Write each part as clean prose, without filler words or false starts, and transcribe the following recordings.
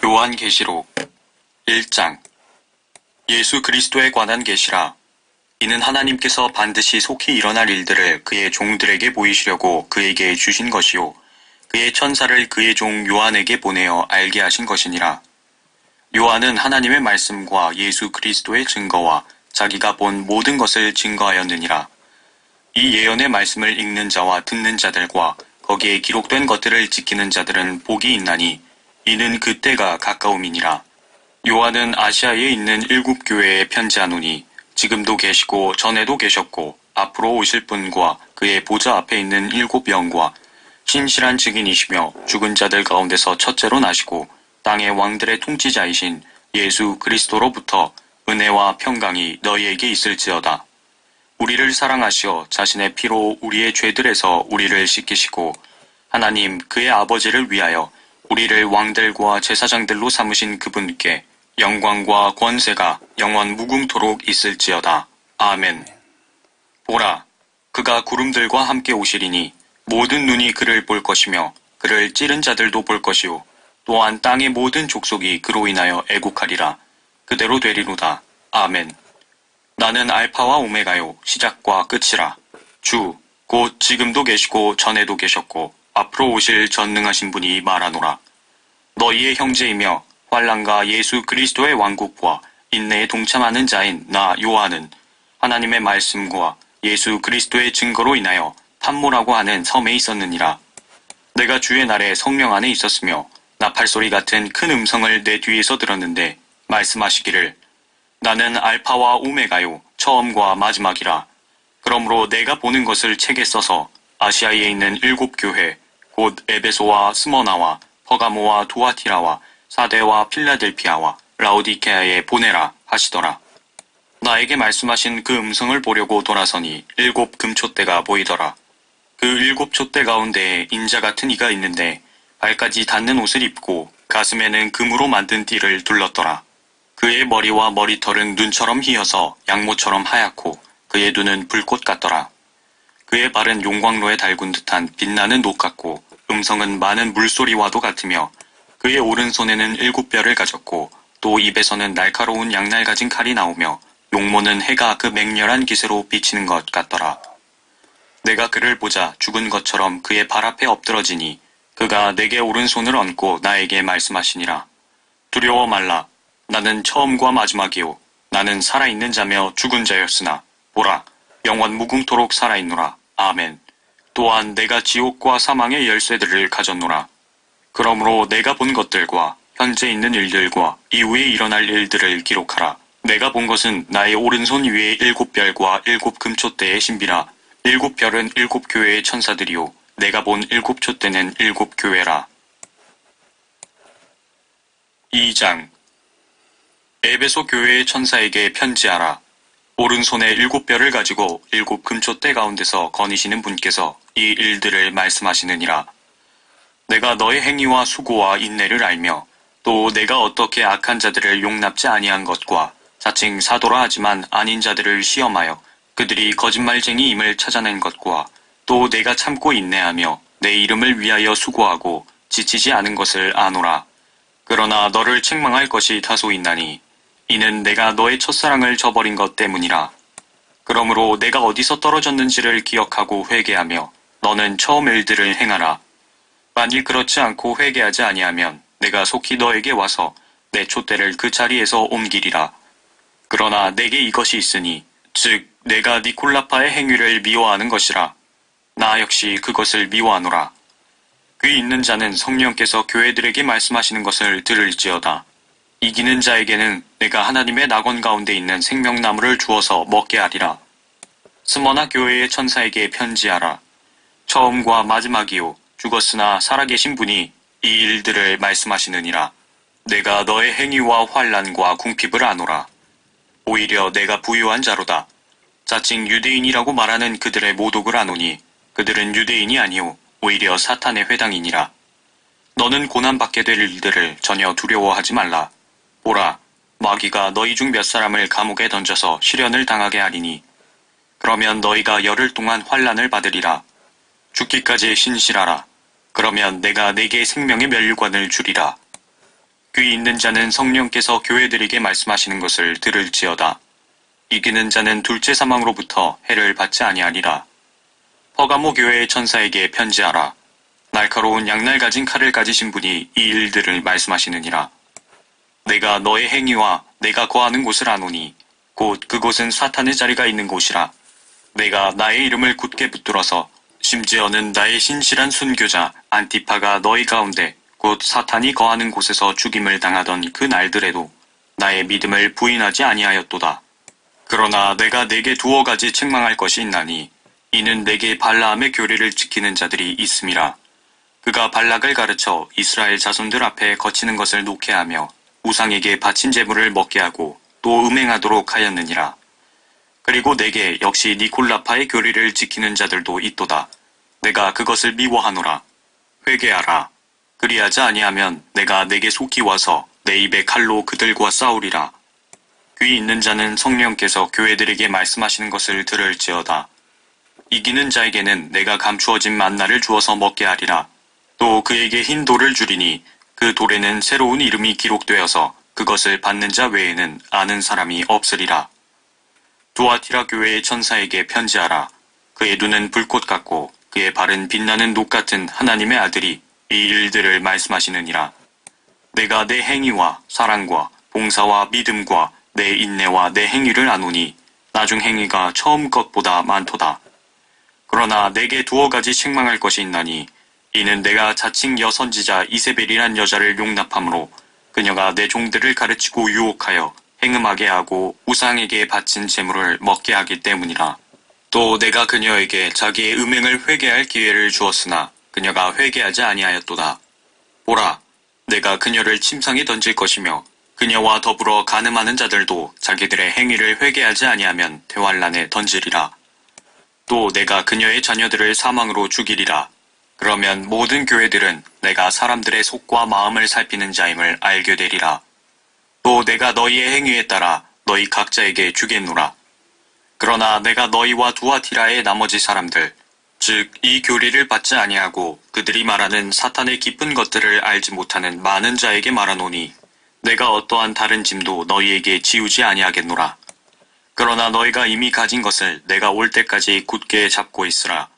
요한계시록 1장. 예수 그리스도에 관한 계시라. 이는 하나님께서 반드시 속히 일어날 일들을 그의 종들에게 보이시려고 그에게 주신 것이요 그의 천사를 그의 종 요한에게 보내어 알게 하신 것이니라. 요한은 하나님의 말씀과 예수 그리스도의 증거와 자기가 본 모든 것을 증거하였느니라. 이 예언의 말씀을 읽는 자와 듣는 자들과 거기에 기록된 것들을 지키는 자들은 복이 있나니 이는 그때가 가까움이니라. 요한은 아시아에 있는 7교회에 편지하노니 지금도 계시고 전에도 계셨고 앞으로 오실 분과 그의 보좌 앞에 있는 7영과 신실한 증인이시며 죽은 자들 가운데서 첫째로 나시고 땅의 왕들의 통치자이신 예수 그리스도로부터 은혜와 평강이 너희에게 있을지어다. 우리를 사랑하시어 자신의 피로 우리의 죄들에서 우리를 씻기시고 하나님 그의 아버지를 위하여 우리를 왕들과 제사장들로 삼으신 그분께 영광과 권세가 영원 무궁토록 있을지어다. 아멘. 보라, 그가 구름들과 함께 오시리니 모든 눈이 그를 볼 것이며 그를 찌른 자들도 볼 것이요 또한 땅의 모든 족속이 그로 인하여 애국하리라. 그대로 되리로다. 아멘. 나는 알파와 오메가요 시작과 끝이라. 주, 곧 지금도 계시고 전에도 계셨고 앞으로 오실 전능하신 분이 말하노라. 너희의 형제이며 환난과 예수 그리스도의 왕국과 인내에 동참하는 자인 나 요한은 하나님의 말씀과 예수 그리스도의 증거로 인하여 판모라고 하는 섬에 있었느니라. 내가 주의 날에 성령 안에 있었으며 나팔소리 같은 큰 음성을 내 뒤에서 들었는데 말씀하시기를 나는 알파와 오메가요 처음과 마지막이라. 그러므로 내가 보는 것을 책에 써서 아시아에 있는 7교회 곧 에베소와 스머나와 퍼가모와 두아티라와 사데와 필라델피아와 라오디케아에 보내라 하시더라. 나에게 말씀하신 그 음성을 보려고 돌아서니 7 금촛대가 보이더라. 그 7 촛대 가운데에 인자 같은 이가 있는데 발까지 닿는 옷을 입고 가슴에는 금으로 만든 띠를 둘렀더라. 그의 머리와 머리털은 눈처럼 희어서 양모처럼 하얗고 그의 눈은 불꽃 같더라. 그의 발은 용광로에 달군 듯한 빛나는 녹 같고 음성은 많은 물소리와도 같으며 그의 오른손에는 7뼈를 가졌고 또 입에서는 날카로운 양날 가진 칼이 나오며 용모는 해가 그 맹렬한 기세로 비치는 것 같더라. 내가 그를 보자 죽은 것처럼 그의 발 앞에 엎드러지니 그가 내게 오른손을 얹고 나에게 말씀하시니라. 두려워 말라. 나는 처음과 마지막이요 나는 살아있는 자며 죽은 자였으나 보라 영원 무궁토록 살아있노라. 아멘. 또한 내가 지옥과 사망의 열쇠들을 가졌노라. 그러므로 내가 본 것들과 현재 있는 일들과 이후에 일어날 일들을 기록하라. 내가 본 것은 나의 오른손 위에 7별과 7 금촛대의 신비라. 7별은 7교회의 천사들이요 내가 본 7 촛대는 7 교회라. 2장. 에베소 교회의 천사에게 편지하라. 오른손에 7별을 가지고 7 금촛대 가운데서 거니시는 분께서 이 일들을 말씀하시느니라. 내가 너의 행위와 수고와 인내를 알며 또 내가 어떻게 악한 자들을 용납지 아니한 것과 자칭 사도라 하지만 아닌 자들을 시험하여 그들이 거짓말쟁이임을 찾아낸 것과 또 내가 참고 인내하며 내 이름을 위하여 수고하고 지치지 않은 것을 아노라. 그러나 너를 책망할 것이 다소 있나니 이는 내가 너의 첫사랑을 저버린 것 때문이라. 그러므로 내가 어디서 떨어졌는지를 기억하고 회개하며 너는 처음 일들을 행하라. 만일 그렇지 않고 회개하지 아니하면 내가 속히 너에게 와서 내 촛대를 그 자리에서 옮기리라. 그러나 내게 이것이 있으니 즉 내가 니콜라파의 행위를 미워하는 것이라. 나 역시 그것을 미워하노라. 귀 있는 자는 성령께서 교회들에게 말씀하시는 것을 들을지어다. 이기는 자에게는 내가 하나님의 낙원 가운데 있는 생명나무를 주어서 먹게 하리라. 스머나 교회의 천사에게 편지하라. 처음과 마지막이요 죽었으나 살아계신 분이 이 일들을 말씀하시느니라. 내가 너의 행위와 환난과 궁핍을 아노라. 오히려 내가 부유한 자로다. 자칭 유대인이라고 말하는 그들의 모독을 아노니 그들은 유대인이 아니오 오히려 사탄의 회당이니라. 너는 고난받게 될 일들을 전혀 두려워하지 말라. 보라, 마귀가 너희 중 몇 사람을 감옥에 던져서 시련을 당하게 하리니 그러면 너희가 열흘 동안 환난을 받으리라. 죽기까지 신실하라. 그러면 내가 네게 생명의 멸류관을 주리라. 귀 있는 자는 성령께서 교회들에게 말씀하시는 것을 들을지어다. 이기는 자는 둘째 사망으로부터 해를 받지 아니하리라. 퍼가모 교회의 천사에게 편지하라. 날카로운 양날 가진 칼을 가지신 분이 이 일들을 말씀하시느니라. 내가 너의 행위와 내가 거하는 곳을 아노니 곧 그곳은 사탄의 자리가 있는 곳이라. 내가 나의 이름을 굳게 붙들어서 심지어는 나의 신실한 순교자 안티파가 너희 가운데 곧 사탄이 거하는 곳에서 죽임을 당하던 그 날들에도 나의 믿음을 부인하지 아니하였도다. 그러나 내가 네게 두어 가지 책망할 것이 있나니 이는 내게 발라함의 교리를 지키는 자들이 있음이라. 그가 발락을 가르쳐 이스라엘 자손들 앞에 거치는 것을 놓게 하며 우상에게 바친 제물을 먹게 하고 또 음행하도록 하였느니라. 그리고 내게 역시 니콜라파의 교리를 지키는 자들도 있도다. 내가 그것을 미워하노라. 회개하라. 그리하지 아니하면 내가 내게 속히 와서 내 입에 칼로 그들과 싸우리라. 귀 있는 자는 성령께서 교회들에게 말씀하시는 것을 들을지어다. 이기는 자에게는 내가 감추어진 만나를 주어서 먹게 하리라. 또 그에게 흰 돌을 주리니 그 돌에는 새로운 이름이 기록되어서 그것을 받는 자 외에는 아는 사람이 없으리라. 두아티라 교회의 천사에게 편지하라. 그의 눈은 불꽃 같고 그의 발은 빛나는 녹 같은 하나님의 아들이 이 일들을 말씀하시느니라. 내가 내 행위와 사랑과 봉사와 믿음과 내 인내와 내 행위를 아노니 나중 행위가 처음 것보다 많도다. 그러나 내게 두어 가지 책망할 것이 있나니 이는 내가 자칭 여선지자 이세벨이란 여자를 용납함으로 그녀가 내 종들을 가르치고 유혹하여 행음하게 하고 우상에게 바친 제물을 먹게 하기 때문이라. 또 내가 그녀에게 자기의 음행을 회개할 기회를 주었으나 그녀가 회개하지 아니하였도다. 보라, 내가 그녀를 침상에 던질 것이며 그녀와 더불어 간음하는 자들도 자기들의 행위를 회개하지 아니하면 대환란에 던지리라. 또 내가 그녀의 자녀들을 사망으로 죽이리라. 그러면 모든 교회들은 내가 사람들의 속과 마음을 살피는 자임을 알게 되리라. 또 내가 너희의 행위에 따라 너희 각자에게 주겠노라. 그러나 내가 너희와 두아티라의 나머지 사람들, 즉 이 교리를 받지 아니하고 그들이 말하는 사탄의 깊은 것들을 알지 못하는 많은 자에게 말하노니 내가 어떠한 다른 짐도 너희에게 지우지 아니하겠노라. 그러나 너희가 이미 가진 것을 내가 올 때까지 굳게 잡고 있으라.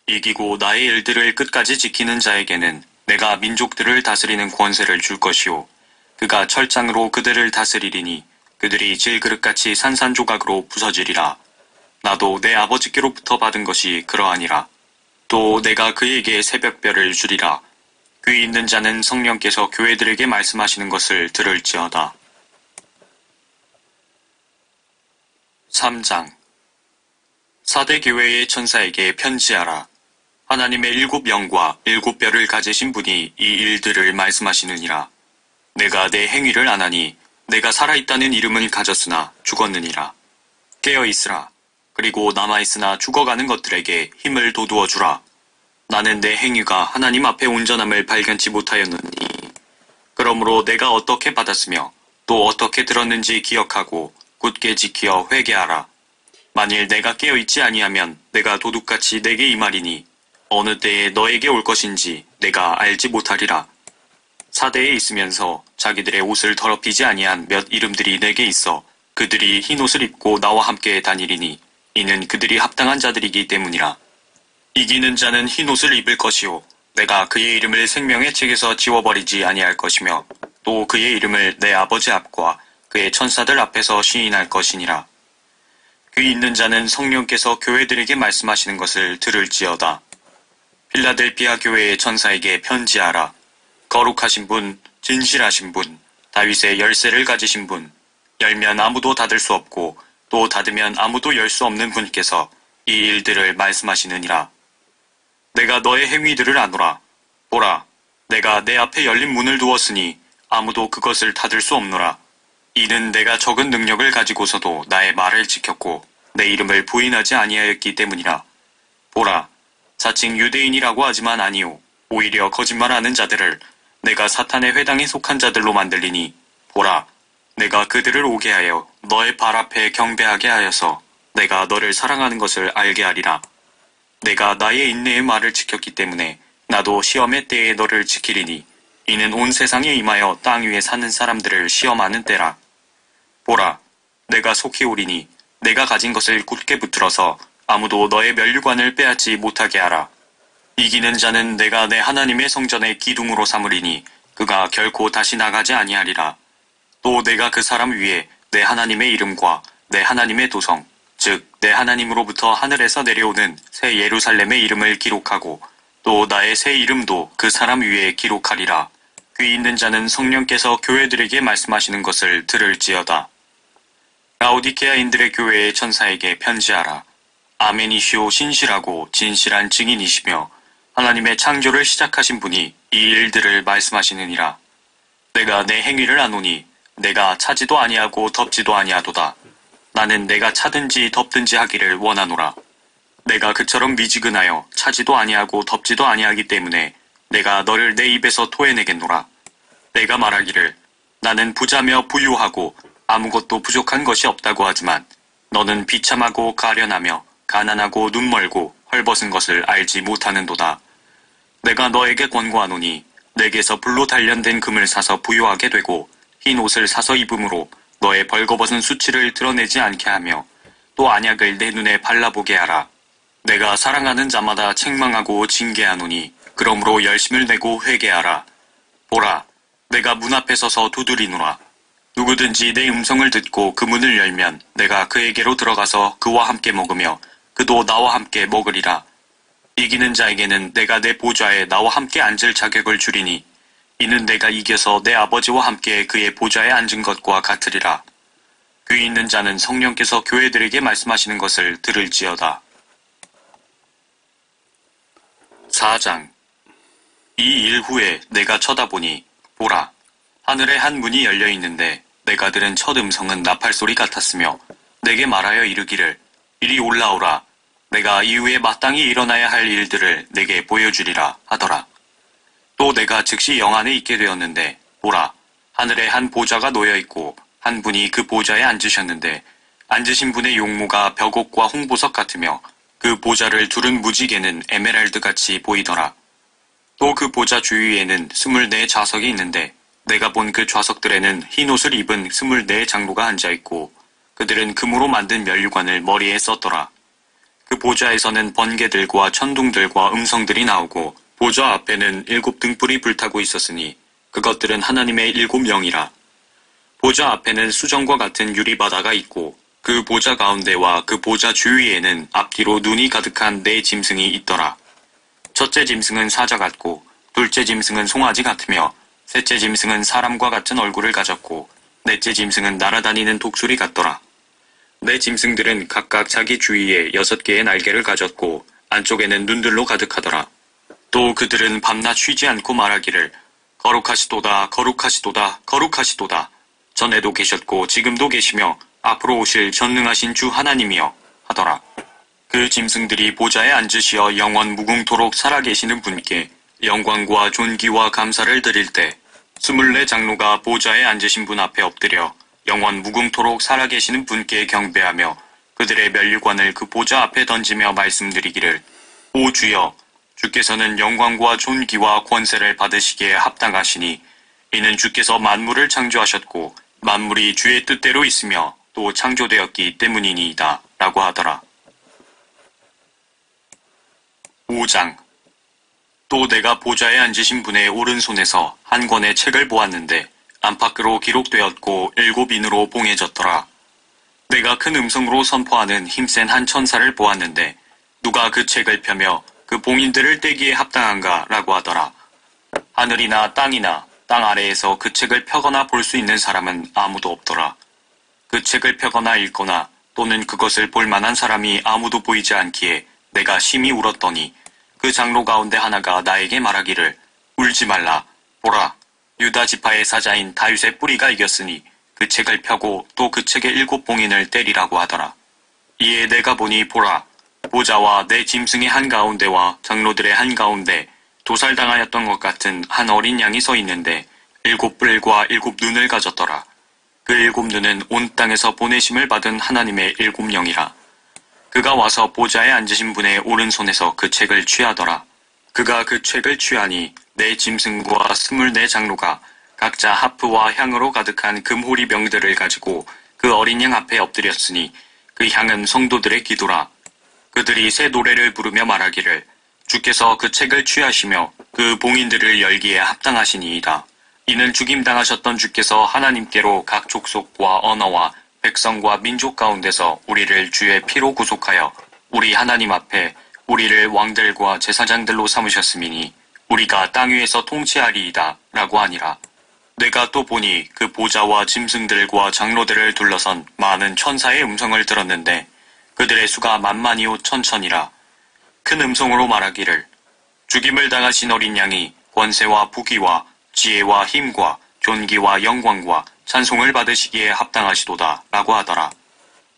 이기고 나의 일들을 끝까지 지키는 자에게는 내가 민족들을 다스리는 권세를 줄 것이요. 그가 철장으로 그들을 다스리리니 그들이 질그릇같이 산산조각으로 부서지리라. 나도 내 아버지께로부터 받은 것이 그러하니라. 또 내가 그에게 새벽별을 주리라. 귀 있는 자는 성령께서 교회들에게 말씀하시는 것을 들을지어다. 3장. 사대 교회의 천사에게 편지하라. 하나님의 7영과 7뼈를 가지신 분이 이 일들을 말씀하시느니라. 내가 내 행위를 안하니 내가 살아있다는 이름을 가졌으나 죽었느니라. 깨어있으라. 그리고 남아있으나 죽어가는 것들에게 힘을 돋우어 주라. 나는 내 행위가 하나님 앞에 온전함을 발견치 못하였느니 그러므로 내가 어떻게 받았으며 또 어떻게 들었는지 기억하고 굳게 지키어 회개하라. 만일 내가 깨어있지 아니하면 내가 도둑같이 내게 임하리니 어느 때에 너에게 올 것인지 내가 알지 못하리라. 사대에 있으면서 자기들의 옷을 더럽히지 아니한 몇 이름들이 내게 있어 그들이 흰옷을 입고 나와 함께 다니리니 이는 그들이 합당한 자들이기 때문이라. 이기는 자는 흰옷을 입을 것이요 내가 그의 이름을 생명의 책에서 지워버리지 아니할 것이며 또 그의 이름을 내 아버지 앞과 그의 천사들 앞에서 시인할 것이니라. 귀 있는 자는 성령께서 교회들에게 말씀하시는 것을 들을지어다. 필라델피아 교회의 천사에게 편지하라. 거룩하신 분, 진실하신 분, 다윗의 열쇠를 가지신 분, 열면 아무도 닫을 수 없고 또 닫으면 아무도 열 수 없는 분께서 이 일들을 말씀하시느니라. 내가 너의 행위들을 아노라. 보라, 내가 내 앞에 열린 문을 두었으니 아무도 그것을 닫을 수 없노라. 이는 내가 적은 능력을 가지고서도 나의 말을 지켰고 내 이름을 부인하지 아니하였기 때문이라. 보라, 자칭 유대인이라고 하지만 아니요 오히려 거짓말하는 자들을 내가 사탄의 회당에 속한 자들로 만들리니 보라, 내가 그들을 오게 하여 너의 발 앞에 경배하게 하여서 내가 너를 사랑하는 것을 알게 하리라. 내가 나의 인내의 말을 지켰기 때문에 나도 시험의 때에 너를 지키리니 이는 온 세상에 임하여 땅 위에 사는 사람들을 시험하는 때라. 보라, 내가 속히 오리니 내가 가진 것을 굳게 붙들어서 아무도 너의 면류관을 빼앗지 못하게 하라. 이기는 자는 내가 내 하나님의 성전의 기둥으로 삼으리니 그가 결코 다시 나가지 아니하리라. 또 내가 그 사람 위에 내 하나님의 이름과 내 하나님의 도성, 즉 내 하나님으로부터 하늘에서 내려오는 새 예루살렘의 이름을 기록하고 또 나의 새 이름도 그 사람 위에 기록하리라. 귀 있는 자는 성령께서 교회들에게 말씀하시는 것을 들을지어다. 라오디케아인들의 교회의 천사에게 편지하라. 아멘이시오 신실하고 진실한 증인이시며 하나님의 창조를 시작하신 분이 이 일들을 말씀하시느니라. 내가 내 행위를 아노니 내가 차지도 아니하고 덮지도 아니하도다. 나는 내가 차든지 덮든지 하기를 원하노라. 내가 그처럼 미지근하여 차지도 아니하고 덮지도 아니하기 때문에 내가 너를 내 입에서 토해내겠노라. 내가 말하기를 나는 부자며 부유하고 아무것도 부족한 것이 없다고 하지만 너는 비참하고 가련하며 가난하고 눈멀고 헐벗은 것을 알지 못하는도다. 내가 너에게 권고하노니 내게서 불로 단련된 금을 사서 부유하게 되고 흰 옷을 사서 입음으로 너의 벌거벗은 수치를 드러내지 않게 하며 또 안약을 내 눈에 발라보게 하라. 내가 사랑하는 자마다 책망하고 징계하노니 그러므로 열심을 내고 회개하라. 보라, 내가 문 앞에 서서 두드리노라. 누구든지 내 음성을 듣고 그 문을 열면 내가 그에게로 들어가서 그와 함께 먹으며 그도 나와 함께 먹으리라. 이기는 자에게는 내가 내 보좌에 나와 함께 앉을 자격을 주리니 이는 내가 이겨서 내 아버지와 함께 그의 보좌에 앉은 것과 같으리라. 귀 있는 자는 성령께서 교회들에게 말씀하시는 것을 들을지어다. 4장. 이 일 후에 내가 쳐다보니 보라, 하늘에 한 문이 열려 있는데 내가 들은 첫 음성은 나팔소리 같았으며 내게 말하여 이르기를 이리 올라오라. 내가 이후에 마땅히 일어나야 할 일들을 내게 보여주리라 하더라. 또 내가 즉시 영 안에 있게 되었는데 보라, 하늘에 한 보좌가 놓여 있고 한 분이 그 보좌에 앉으셨는데 앉으신 분의 용모가 벽옥과 홍보석 같으며 그 보좌를 두른 무지개는 에메랄드같이 보이더라. 또 그 보좌 주위에는 24 좌석이 있는데 내가 본 그 좌석들에는 흰 옷을 입은 24 장로가 앉아있고 그들은 금으로 만든 면류관을 머리에 썼더라. 그 보좌에서는 번개들과 천둥들과 음성들이 나오고 보좌 앞에는 7 등불이 불타고 있었으니 그것들은 하나님의 7 영이라. 보좌 앞에는 수정과 같은 유리바다가 있고 그 보좌 가운데와 그 보좌 주위에는 앞뒤로 눈이 가득한 4 짐승이 있더라. 첫째 짐승은 사자 같고 둘째 짐승은 송아지 같으며 셋째 짐승은 사람과 같은 얼굴을 가졌고 넷째 짐승은 날아다니는 독수리 같더라. 4 짐승들은 각각 자기 주위에 6개의 날개를 가졌고 안쪽에는 눈들로 가득하더라. 또 그들은 밤낮 쉬지 않고 말하기를 거룩하시도다 거룩하시도다 거룩하시도다. 전에도 계셨고 지금도 계시며 앞으로 오실 전능하신 주 하나님이여 하더라. 그 짐승들이 보좌에 앉으시어 영원 무궁토록 살아계시는 분께 영광과 존귀와 감사를 드릴 때 24 장로가 보좌에 앉으신 분 앞에 엎드려 영원 무궁토록 살아계시는 분께 경배하며 그들의 면류관을 그 보좌 앞에 던지며 말씀드리기를 오 주여, 주께서는 영광과 존귀와 권세를 받으시기에 합당하시니 이는 주께서 만물을 창조하셨고 만물이 주의 뜻대로 있으며 또 창조되었기 때문이니이다 라고 하더라. 5장. 또 내가 보좌에 앉으신 분의 오른손에서 한 권의 책을 보았는데 안팎으로 기록되었고 7인으로 봉해졌더라. 내가 큰 음성으로 선포하는 힘센 한 천사를 보았는데 누가 그 책을 펴며 그 봉인들을 떼기에 합당한가 라고 하더라. 하늘이나 땅이나 땅 아래에서 그 책을 펴거나 볼 수 있는 사람은 아무도 없더라. 그 책을 펴거나 읽거나 또는 그것을 볼 만한 사람이 아무도 보이지 않기에 내가 심히 울었더니 그 장로 가운데 하나가 나에게 말하기를 울지 말라. 보라, 유다 지파의 사자인 다윗의 뿌리가 이겼으니 그 책을 펴고 또 그 책의 7 봉인을 때리라고 하더라. 이에 내가 보니 보라, 보좌와 내 짐승의 한가운데와 장로들의 한가운데 도살당하였던 것 같은 한 어린 양이 서 있는데 7 뿔과 7 눈을 가졌더라. 그 7 눈은 온 땅에서 보내심을 받은 하나님의 7 영이라. 그가 와서 보좌에 앉으신 분의 오른손에서 그 책을 취하더라. 그가 그 책을 취하니 네 짐승과 24 장로가 각자 하프와 향으로 가득한 금호리병들을 가지고 그 어린 양 앞에 엎드렸으니 그 향은 성도들의 기도라. 그들이 새 노래를 부르며 말하기를 주께서 그 책을 취하시며 그 봉인들을 열기에 합당하시니이다. 이는 죽임당하셨던 주께서 하나님께로 각 족속과 언어와 백성과 민족 가운데서 우리를 주의 피로 구속하여 우리 하나님 앞에 우리를 왕들과 제사장들로 삼으셨음이니 우리가 땅 위에서 통치하리이다 라고 하니라. 내가 또 보니 그 보좌와 짐승들과 장로들을 둘러선 많은 천사의 음성을 들었는데 그들의 수가 만만이요 천천이라. 큰 음성으로 말하기를 죽임을 당하신 어린 양이 권세와 부귀와 지혜와 힘과 존귀와 영광과 찬송을 받으시기에 합당하시도다 라고 하더라.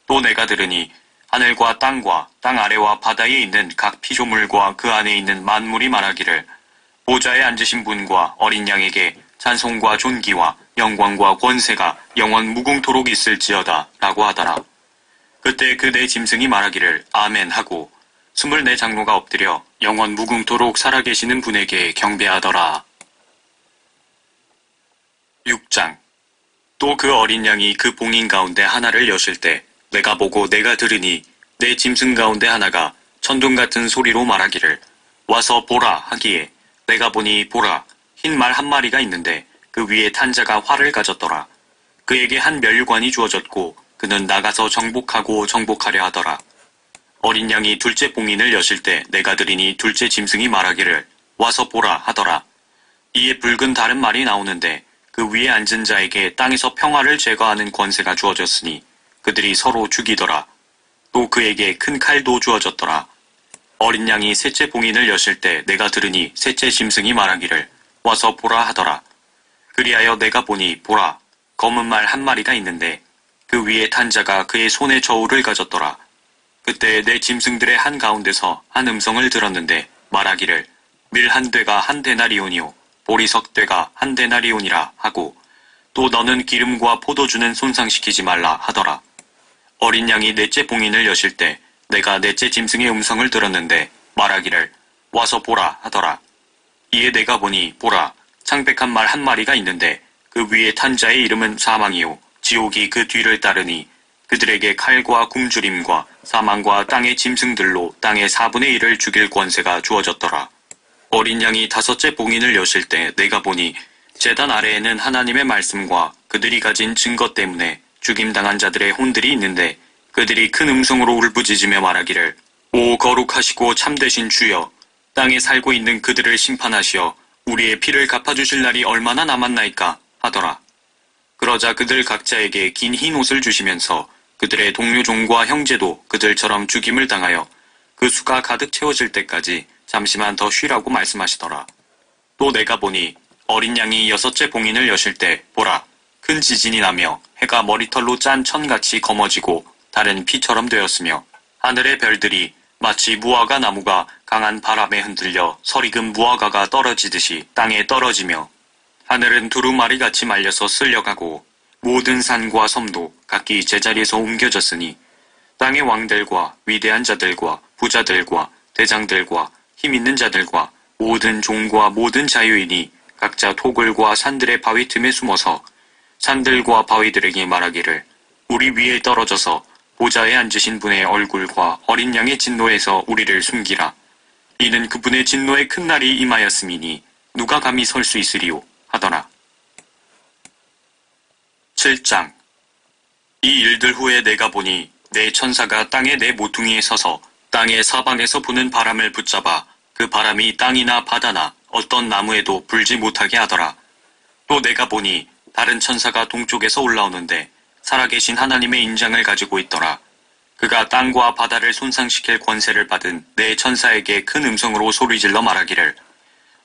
또 내가 들으니 하늘과 땅과 땅 아래와 바다에 있는 각 피조물과 그 안에 있는 만물이 말하기를 보좌에 앉으신 분과 어린 양에게 찬송과 존귀와 영광과 권세가 영원 무궁토록 있을지어다 라고 하더라. 그때 그 네 짐승이 말하기를 아멘 하고 24 장로가 엎드려 영원 무궁토록 살아계시는 분에게 경배하더라. 6장. 또 그 어린 양이 그 봉인 가운데 하나를 여실 때 내가 보고 내가 들으니 네 짐승 가운데 하나가 천둥 같은 소리로 말하기를 와서 보라 하기에 내가 보니 보라 흰 말 한 마리가 있는데 그 위에 탄 자가 활을 가졌더라. 그에게 한 멸관이 주어졌고 그는 나가서 정복하고 정복하려 하더라. 어린 양이 둘째 봉인을 여실 때 내가 들으니 둘째 짐승이 말하기를 와서 보라 하더라. 이에 붉은 다른 말이 나오는데 그 위에 앉은 자에게 땅에서 평화를 제거하는 권세가 주어졌으니 그들이 서로 죽이더라. 또 그에게 큰 칼도 주어졌더라. 어린 양이 셋째 봉인을 여실 때 내가 들으니 셋째 짐승이 말하기를 와서 보라 하더라. 그리하여 내가 보니 보라 검은 말 한 마리가 있는데 그 위에 탄 자가 그의 손에 저울을 가졌더라. 그때 내 짐승들의 한 가운데서 한 음성을 들었는데 말하기를 밀 한 되가 한 데나리온이요 보리석 되가 한 데나리온이라 하고 또 너는 기름과 포도주는 손상시키지 말라 하더라. 어린 양이 넷째 봉인을 여실 때 내가 넷째 짐승의 음성을 들었는데 말하기를 와서 보라 하더라. 이에 내가 보니 보라 창백한 말 한 마리가 있는데 그 위에 탄 자의 이름은 사망이요 지옥이 그 뒤를 따르니 그들에게 칼과 굶주림과 사망과 땅의 짐승들로 땅의 4분의 1을 죽일 권세가 주어졌더라. 어린 양이 다섯째 봉인을 여실 때 내가 보니 제단 아래에는 하나님의 말씀과 그들이 가진 증거 때문에 죽임당한 자들의 혼들이 있는데 그들이 큰 음성으로 울부짖으며 말하기를 오 거룩하시고 참되신 주여 땅에 살고 있는 그들을 심판하시어 우리의 피를 갚아주실 날이 얼마나 남았나이까 하더라. 그러자 그들 각자에게 긴 흰 옷을 주시면서 그들의 동료 종과 형제도 그들처럼 죽임을 당하여 그 수가 가득 채워질 때까지 잠시만 더 쉬라고 말씀하시더라. 또 내가 보니 어린 양이 여섯째 봉인을 여실 때 보라 큰 지진이 나며 해가 머리털로 짠 천같이 검어지고 달은 피처럼 되었으며 하늘의 별들이 마치 무화과 나무가 강한 바람에 흔들려 서리금 무화과가 떨어지듯이 땅에 떨어지며 하늘은 두루마리같이 말려서 쓸려가고 모든 산과 섬도 각기 제자리에서 옮겨졌으니 땅의 왕들과 위대한 자들과 부자들과 대장들과 힘있는 자들과 모든 종과 모든 자유인이 각자 토굴과 산들의 바위 틈에 숨어서 산들과 바위들에게 말하기를 우리 위에 떨어져서 보좌에 앉으신 분의 얼굴과 어린 양의 진노에서 우리를 숨기라. 이는 그분의 진노의 큰 날이 임하였음이니 누가 감히 설 수 있으리요 하더라. 7장. 이 일들 후에 내가 보니 내 천사가 땅의 네 모퉁이에 서서 땅의 사방에서 부는 바람을 붙잡아 그 바람이 땅이나 바다나 어떤 나무에도 불지 못하게 하더라. 또 내가 보니 다른 천사가 동쪽에서 올라오는데 살아계신 하나님의 인장을 가지고 있더라. 그가 땅과 바다를 손상시킬 권세를 받은 네 천사에게 큰 음성으로 소리질러 말하기를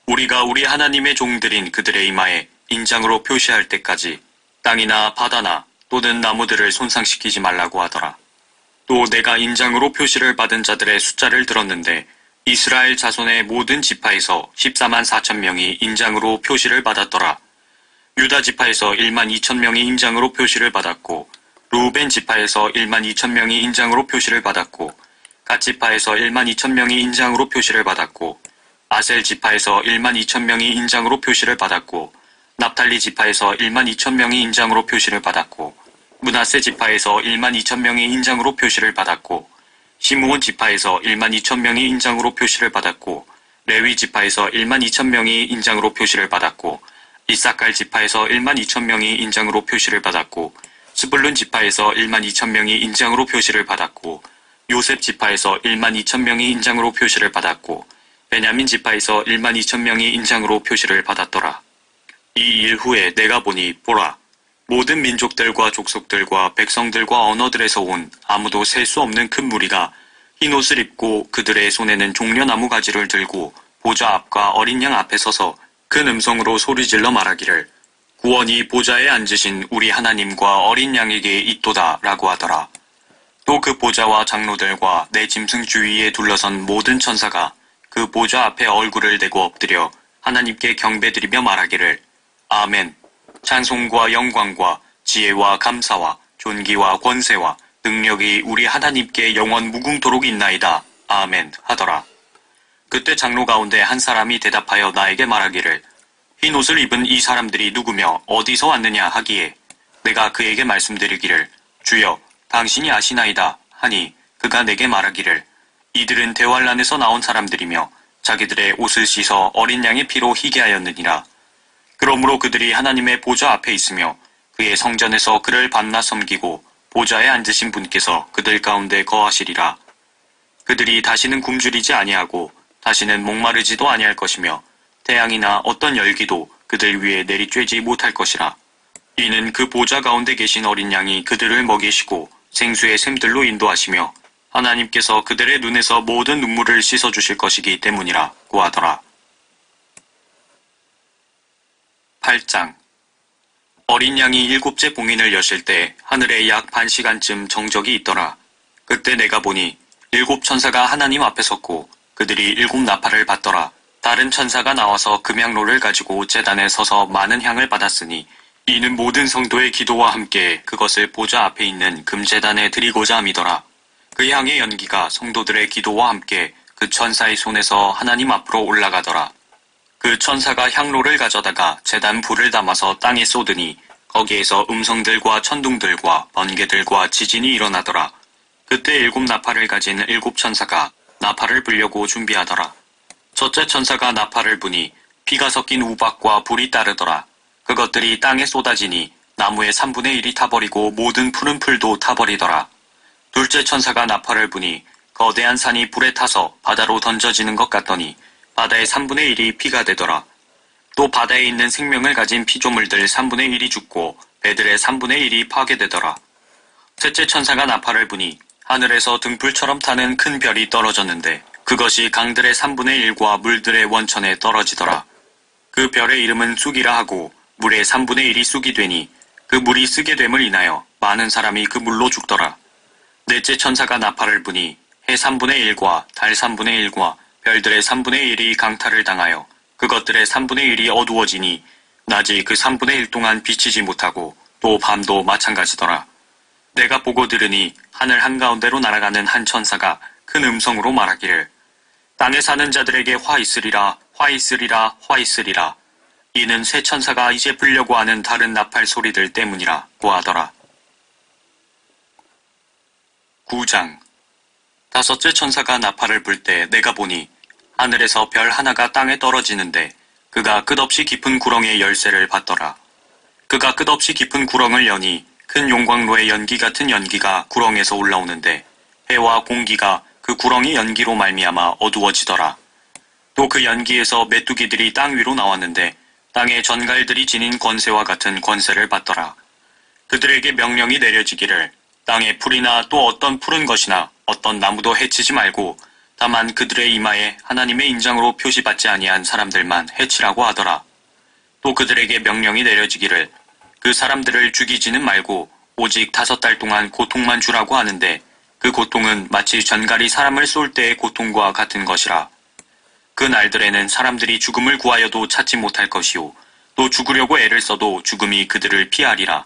우리가 우리 하나님의 종들인 그들의 이마에 인장으로 표시할 때까지 땅이나 바다나 또는 나무들을 손상시키지 말라고 하더라. 또 내가 인장으로 표시를 받은 자들의 숫자를 들었는데 이스라엘 자손의 모든 지파에서 14만 4천 명이 인장으로 표시를 받았더라. 유다 지파에서 1만 2천 명이 인장으로 표시를 받았고 루벤 지파에서 1만 2천 명이 인장으로 표시를 받았고 갓 지파에서 1만 2천 명이 인장으로 표시를 받았고 아셀 지파에서 1만 2천 명이 인장으로 표시를 받았고 납달리 지파에서 1만 2천 명이 인장으로 표시를 받았고 므낫세 지파에서 1만 2천 명이 인장으로 표시를 받았고 시므온 지파에서 1만 2천 명이 인장으로 표시를 받았고 레위 지파에서 1만 2천 명이 인장으로 표시를 받았고 이사칼 지파에서 1만 2천 명이 인장으로 표시를 받았고 스불룬 지파에서 1만 2천 명이 인장으로 표시를 받았고 요셉 지파에서 1만 2천 명이 인장으로 표시를 받았고 베냐민 지파에서 1만 2천 명이 인장으로 표시를 받았더라. 이 일 후에 내가 보니 보라, 모든 민족들과 족속들과 백성들과 언어들에서 온 아무도 셀 수 없는 큰 무리가 흰 옷을 입고 그들의 손에는 종려나무 가지를 들고 보좌 앞과 어린 양 앞에 서서 큰 음성으로 소리질러 말하기를 구원이 보좌에 앉으신 우리 하나님과 어린 양에게 있도다 라고 하더라. 또 그 보좌와 장로들과 내 짐승 주위에 둘러선 모든 천사가 그 보좌 앞에 얼굴을 대고 엎드려 하나님께 경배드리며 말하기를 아멘. 찬송과 영광과 지혜와 감사와 존귀와 권세와 능력이 우리 하나님께 영원 무궁토록 있나이다. 아멘 하더라. 그때 장로 가운데 한 사람이 대답하여 나에게 말하기를 흰 옷을 입은 이 사람들이 누구며 어디서 왔느냐 하기에 내가 그에게 말씀드리기를 주여 당신이 아시나이다 하니 그가 내게 말하기를 이들은 대환란에서 나온 사람들이며 자기들의 옷을 씻어 어린 양의 피로 희게 하였느니라. 그러므로 그들이 하나님의 보좌 앞에 있으며 그의 성전에서 그를 밤낮 섬기고 보좌에 앉으신 분께서 그들 가운데 거하시리라. 그들이 다시는 굶주리지 아니하고 다시는 목마르지도 아니할 것이며 태양이나 어떤 열기도 그들 위에 내리쬐지 못할 것이라. 이는 그 보좌 가운데 계신 어린 양이 그들을 먹이시고 생수의 샘들로 인도하시며 하나님께서 그들의 눈에서 모든 눈물을 씻어주실 것이기 때문이라고 하더라. 8장. 어린 양이 7째 봉인을 여실 때 하늘에 약 반 시간쯤 정적이 있더라. 그때 내가 보니 7 천사가 하나님 앞에 섰고 그들이 7 나팔을 받더라. 다른 천사가 나와서 금향로를 가지고 제단에 서서 많은 향을 받았으니 이는 모든 성도의 기도와 함께 그것을 보좌 앞에 있는 금제단에 드리고자 함이더라. 그 향의 연기가 성도들의 기도와 함께 그 천사의 손에서 하나님 앞으로 올라가더라. 그 천사가 향로를 가져다가 제단 불을 담아서 땅에 쏟으니 거기에서 음성들과 천둥들과 번개들과 지진이 일어나더라. 그때 7 나팔을 가진 7 천사가 나팔을 불려고 준비하더라. 첫째 천사가 나팔을 부니 피가 섞인 우박과 불이 따르더라. 그것들이 땅에 쏟아지니 나무의 3분의 1이 타버리고 모든 푸른 풀도 타버리더라. 둘째 천사가 나팔을 부니 거대한 산이 불에 타서 바다로 던져지는 것 같더니 바다의 3분의 1이 피가 되더라. 또 바다에 있는 생명을 가진 피조물들 3분의 1이 죽고 배들의 3분의 1이 파괴되더라. 셋째 천사가 나팔을 부니 하늘에서 등불처럼 타는 큰 별이 떨어졌는데 그것이 강들의 3분의 1과 물들의 원천에 떨어지더라. 그 별의 이름은 쑥이라 하고 물의 3분의 1이 쑥이 되니 그 물이 쓰게 됨을 인하여 많은 사람이 그 물로 죽더라. 넷째 천사가 나팔을 부니 해 3분의 1과 달 3분의 1과 별들의 3분의 1이 강탈을 당하여 그것들의 3분의 1이 어두워지니 낮이 그 3분의 1 동안 비치지 못하고 또 밤도 마찬가지더라. 내가 보고 들으니 하늘 한가운데로 날아가는 한 천사가 큰 음성으로 말하기를 땅에 사는 자들에게 화 있으리라 화 있으리라 화 있으리라. 이는 새 천사가 이제 불려고 하는 다른 나팔 소리들 때문이라고 하더라. 9장. 다섯째 천사가 나팔을 불 때 내가 보니 하늘에서 별 하나가 땅에 떨어지는데 그가 끝없이 깊은 구렁의 열쇠를 받더라. 그가 끝없이 깊은 구렁을 여니 큰 용광로의 연기 같은 연기가 구렁에서 올라오는데 해와 공기가 그 구렁이 연기로 말미암아 어두워지더라. 또 그 연기에서 메뚜기들이 땅 위로 나왔는데 땅의 전갈들이 지닌 권세와 같은 권세를 받더라. 그들에게 명령이 내려지기를 땅의 풀이나 또 어떤 푸른 것이나 어떤 나무도 해치지 말고 다만 그들의 이마에 하나님의 인장으로 표시받지 아니한 사람들만 해치라고 하더라. 또 그들에게 명령이 내려지기를 그 사람들을 죽이지는 말고 오직 5달 동안 고통만 주라고 하는데 그 고통은 마치 전갈이 사람을 쏠 때의 고통과 같은 것이라. 그 날들에는 사람들이 죽음을 구하여도 찾지 못할 것이요 또 죽으려고 애를 써도 죽음이 그들을 피하리라.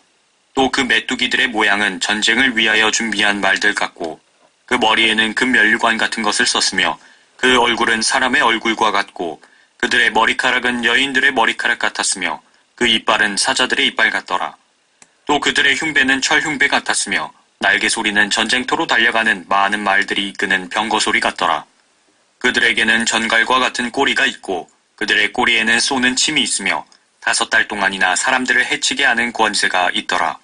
또 그 메뚜기들의 모양은 전쟁을 위하여 준비한 말들 같고 그 머리에는 금면류관 같은 것을 썼으며 그 얼굴은 사람의 얼굴과 같고 그들의 머리카락은 여인들의 머리카락 같았으며 그 이빨은 사자들의 이빨 같더라. 또 그들의 흉배는 철 흉배 같았으며 날개 소리는 전쟁터로 달려가는 많은 말들이 이끄는 병거 소리 같더라. 그들에게는 전갈과 같은 꼬리가 있고 그들의 꼬리에는 쏘는 침이 있으며 5달 동안이나 사람들을 해치게 하는 권세가 있더라.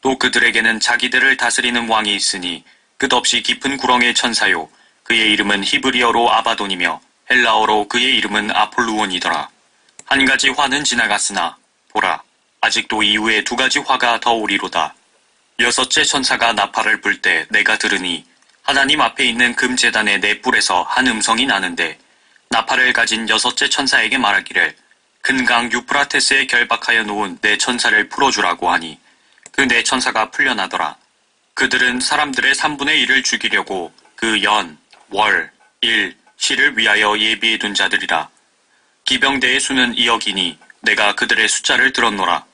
또 그들에게는 자기들을 다스리는 왕이 있으니 끝없이 깊은 구렁의 천사요 그의 이름은 히브리어로 아바돈이며 헬라어로 그의 이름은 아폴루온이더라. 한 가지 화는 지나갔으나 보라 아직도 이후에 2가지 화가 더 오리로다. 6째 천사가 나팔을 불 때 내가 들으니 하나님 앞에 있는 금제단의 네 뿔에서 한 음성이 나는데 나팔을 가진 6째 천사에게 말하기를 큰 강 유프라테스에 결박하여 놓은 네 천사를 풀어주라고 하니 그 네 천사가 풀려나더라. 그들은 사람들의 3분의 1을 죽이려고 그 연, 월, 일, 시를 위하여 예비해 둔 자들이라. 기병대의 수는 2억이니 내가 그들의 숫자를 들었노라.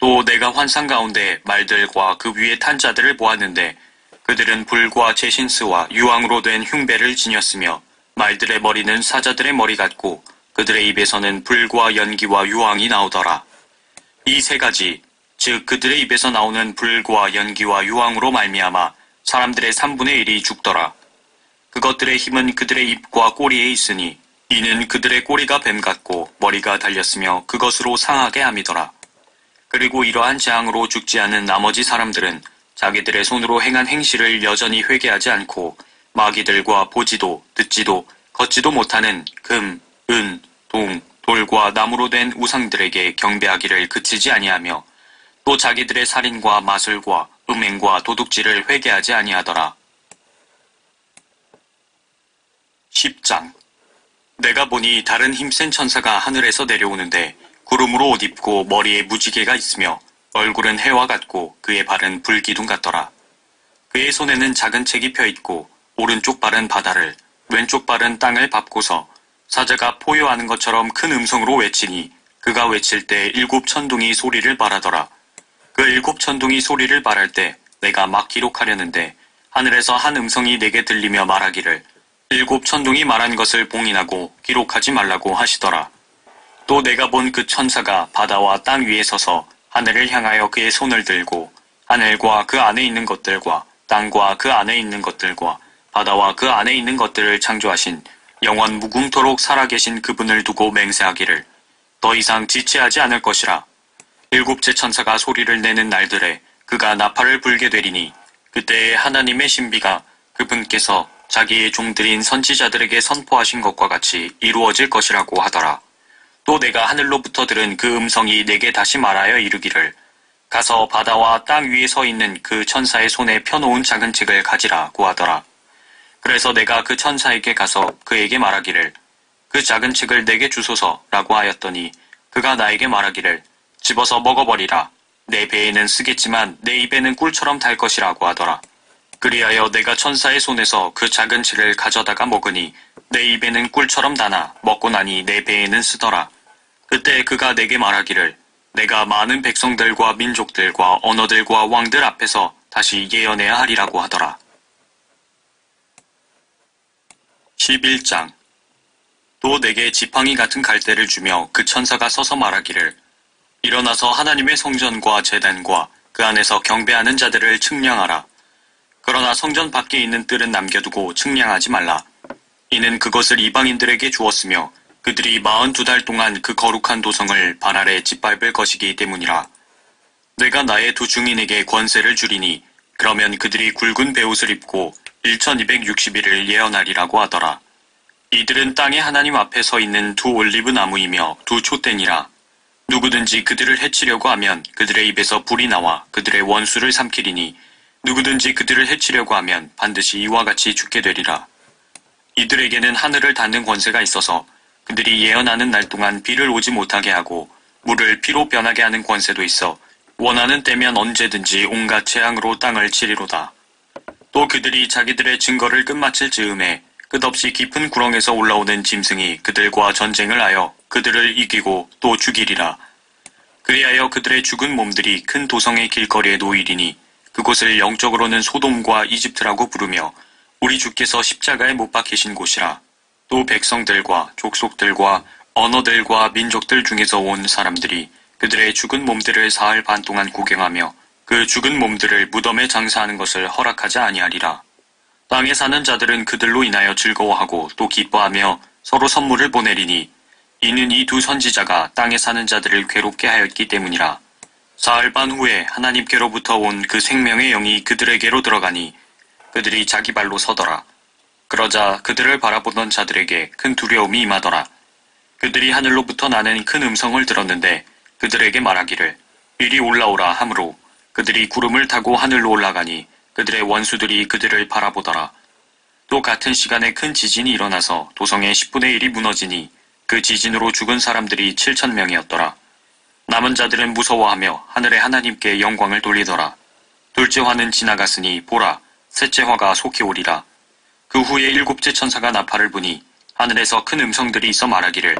또 내가 환상 가운데 말들과 그 위에 탄 자들을 보았는데 그들은 불과 제신스와 유황으로 된 흉배를 지녔으며 말들의 머리는 사자들의 머리 같고 그들의 입에서는 불과 연기와 유황이 나오더라. 이 3가지 즉 그들의 입에서 나오는 불과 연기와 유황으로 말미암아 사람들의 3분의 1이 죽더라. 그것들의 힘은 그들의 입과 꼬리에 있으니 이는 그들의 꼬리가 뱀 같고 머리가 달렸으며 그것으로 상하게 함이더라. 그리고 이러한 재앙으로 죽지 않은 나머지 사람들은 자기들의 손으로 행한 행실을 여전히 회개하지 않고 마귀들과 보지도 듣지도 걷지도 못하는 금, 은, 동, 돌과 나무로 된 우상들에게 경배하기를 그치지 아니하며 또 자기들의 살인과 마술과 음행과 도둑질을 회개하지 아니하더라. 10장 내가 보니 다른 힘센 천사가 하늘에서 내려오는데 구름으로 옷 입고 머리에 무지개가 있으며 얼굴은 해와 같고 그의 발은 불기둥 같더라. 그의 손에는 작은 책이 펴있고 오른쪽 발은 바다를 왼쪽 발은 땅을 밟고서 사자가 포효하는 것처럼 큰 음성으로 외치니 그가 외칠 때 7 천둥이 소리를 발하더라. 그 7 천둥이 소리를 발할 때 내가 막 기록하려는데 하늘에서 한 음성이 내게 들리며 말하기를 7 천둥이 말한 것을 봉인하고 기록하지 말라고 하시더라. 또 내가 본 그 천사가 바다와 땅 위에 서서 하늘을 향하여 그의 손을 들고 하늘과 그 안에 있는 것들과 땅과 그 안에 있는 것들과 바다와 그 안에 있는 것들을 창조하신 영원 무궁토록 살아계신 그분을 두고 맹세하기를 더 이상 지체하지 않을 것이라. 7째 천사가 소리를 내는 날들에 그가 나팔을 불게 되리니 그때에 하나님의 신비가 그분께서 자기의 종들인 선지자들에게 선포하신 것과 같이 이루어질 것이라고 하더라. 또 내가 하늘로부터 들은 그 음성이 내게 다시 말하여 이르기를 가서 바다와 땅 위에 서 있는 그 천사의 손에 펴놓은 작은 책을 가지라고 하더라. 그래서 내가 그 천사에게 가서 그에게 말하기를 그 작은 책을 내게 주소서라고 하였더니 그가 나에게 말하기를 집어서 먹어버리라. 내 배에는 쓰겠지만 내 입에는 꿀처럼 달 것이라고 하더라. 그리하여 내가 천사의 손에서 그 작은 책을 가져다가 먹으니 내 입에는 꿀처럼 다나 먹고 나니 내 배에는 쓰더라. 그때 그가 내게 말하기를 내가 많은 백성들과 민족들과 언어들과 왕들 앞에서 다시 예언해야 하리라고 하더라. 11장 또 내게 지팡이 같은 갈대를 주며 그 천사가 서서 말하기를 일어나서 하나님의 성전과 제단과 그 안에서 경배하는 자들을 측량하라. 그러나 성전 밖에 있는 뜰은 남겨두고 측량하지 말라. 이는 그것을 이방인들에게 주었으며 그들이 42달 동안 그 거룩한 도성을 발 아래 짓밟을 것이기 때문이라. 내가 나의 2 증인에게 권세를 주리니 그러면 그들이 굵은 베옷을 입고 1260일을 예언하리라고 하더라. 이들은 땅의 하나님 앞에 서 있는 2 올리브 나무이며 2 촛대니라. 누구든지 그들을 해치려고 하면 그들의 입에서 불이 나와 그들의 원수를 삼키리니 누구든지 그들을 해치려고 하면 반드시 이와 같이 죽게 되리라. 이들에게는 하늘을 닫는 권세가 있어서 그들이 예언하는 날 동안 비를 오지 못하게 하고 물을 피로 변하게 하는 권세도 있어 원하는 때면 언제든지 온갖 재앙으로 땅을 치리로다. 또 그들이 자기들의 증거를 끝마칠 즈음에 끝없이 깊은 구렁에서 올라오는 짐승이 그들과 전쟁을 하여 그들을 이기고 또 죽이리라. 그리하여 그들의 죽은 몸들이 큰 도성의 길거리에 놓이리니 그곳을 영적으로는 소돔과 이집트라고 부르며 우리 주께서 십자가에 못 박히신 곳이라. 또 백성들과 족속들과 언어들과 민족들 중에서 온 사람들이 그들의 죽은 몸들을 사흘 반 동안 구경하며 그 죽은 몸들을 무덤에 장사하는 것을 허락하지 아니하리라. 땅에 사는 자들은 그들로 인하여 즐거워하고 또 기뻐하며 서로 선물을 보내리니 이는 이 두 선지자가 땅에 사는 자들을 괴롭게 하였기 때문이라. 사흘 반 후에 하나님께로부터 온 그 생명의 영이 그들에게로 들어가니 그들이 자기 발로 서더라. 그러자 그들을 바라보던 자들에게 큰 두려움이 임하더라. 그들이 하늘로부터 나는 큰 음성을 들었는데 그들에게 말하기를 이리 올라오라 하므로 그들이 구름을 타고 하늘로 올라가니 그들의 원수들이 그들을 바라보더라. 또 같은 시간에 큰 지진이 일어나서 도성의 10분의 1이 무너지니 그 지진으로 죽은 사람들이 7,000명이었더라. 남은 자들은 무서워하며 하늘의 하나님께 영광을 돌리더라. 둘째 화는 지나갔으니 보라, 셋째 화가 속히 오리라. 그 후에 일곱째 천사가 나팔을 부니 하늘에서 큰 음성들이 있어 말하기를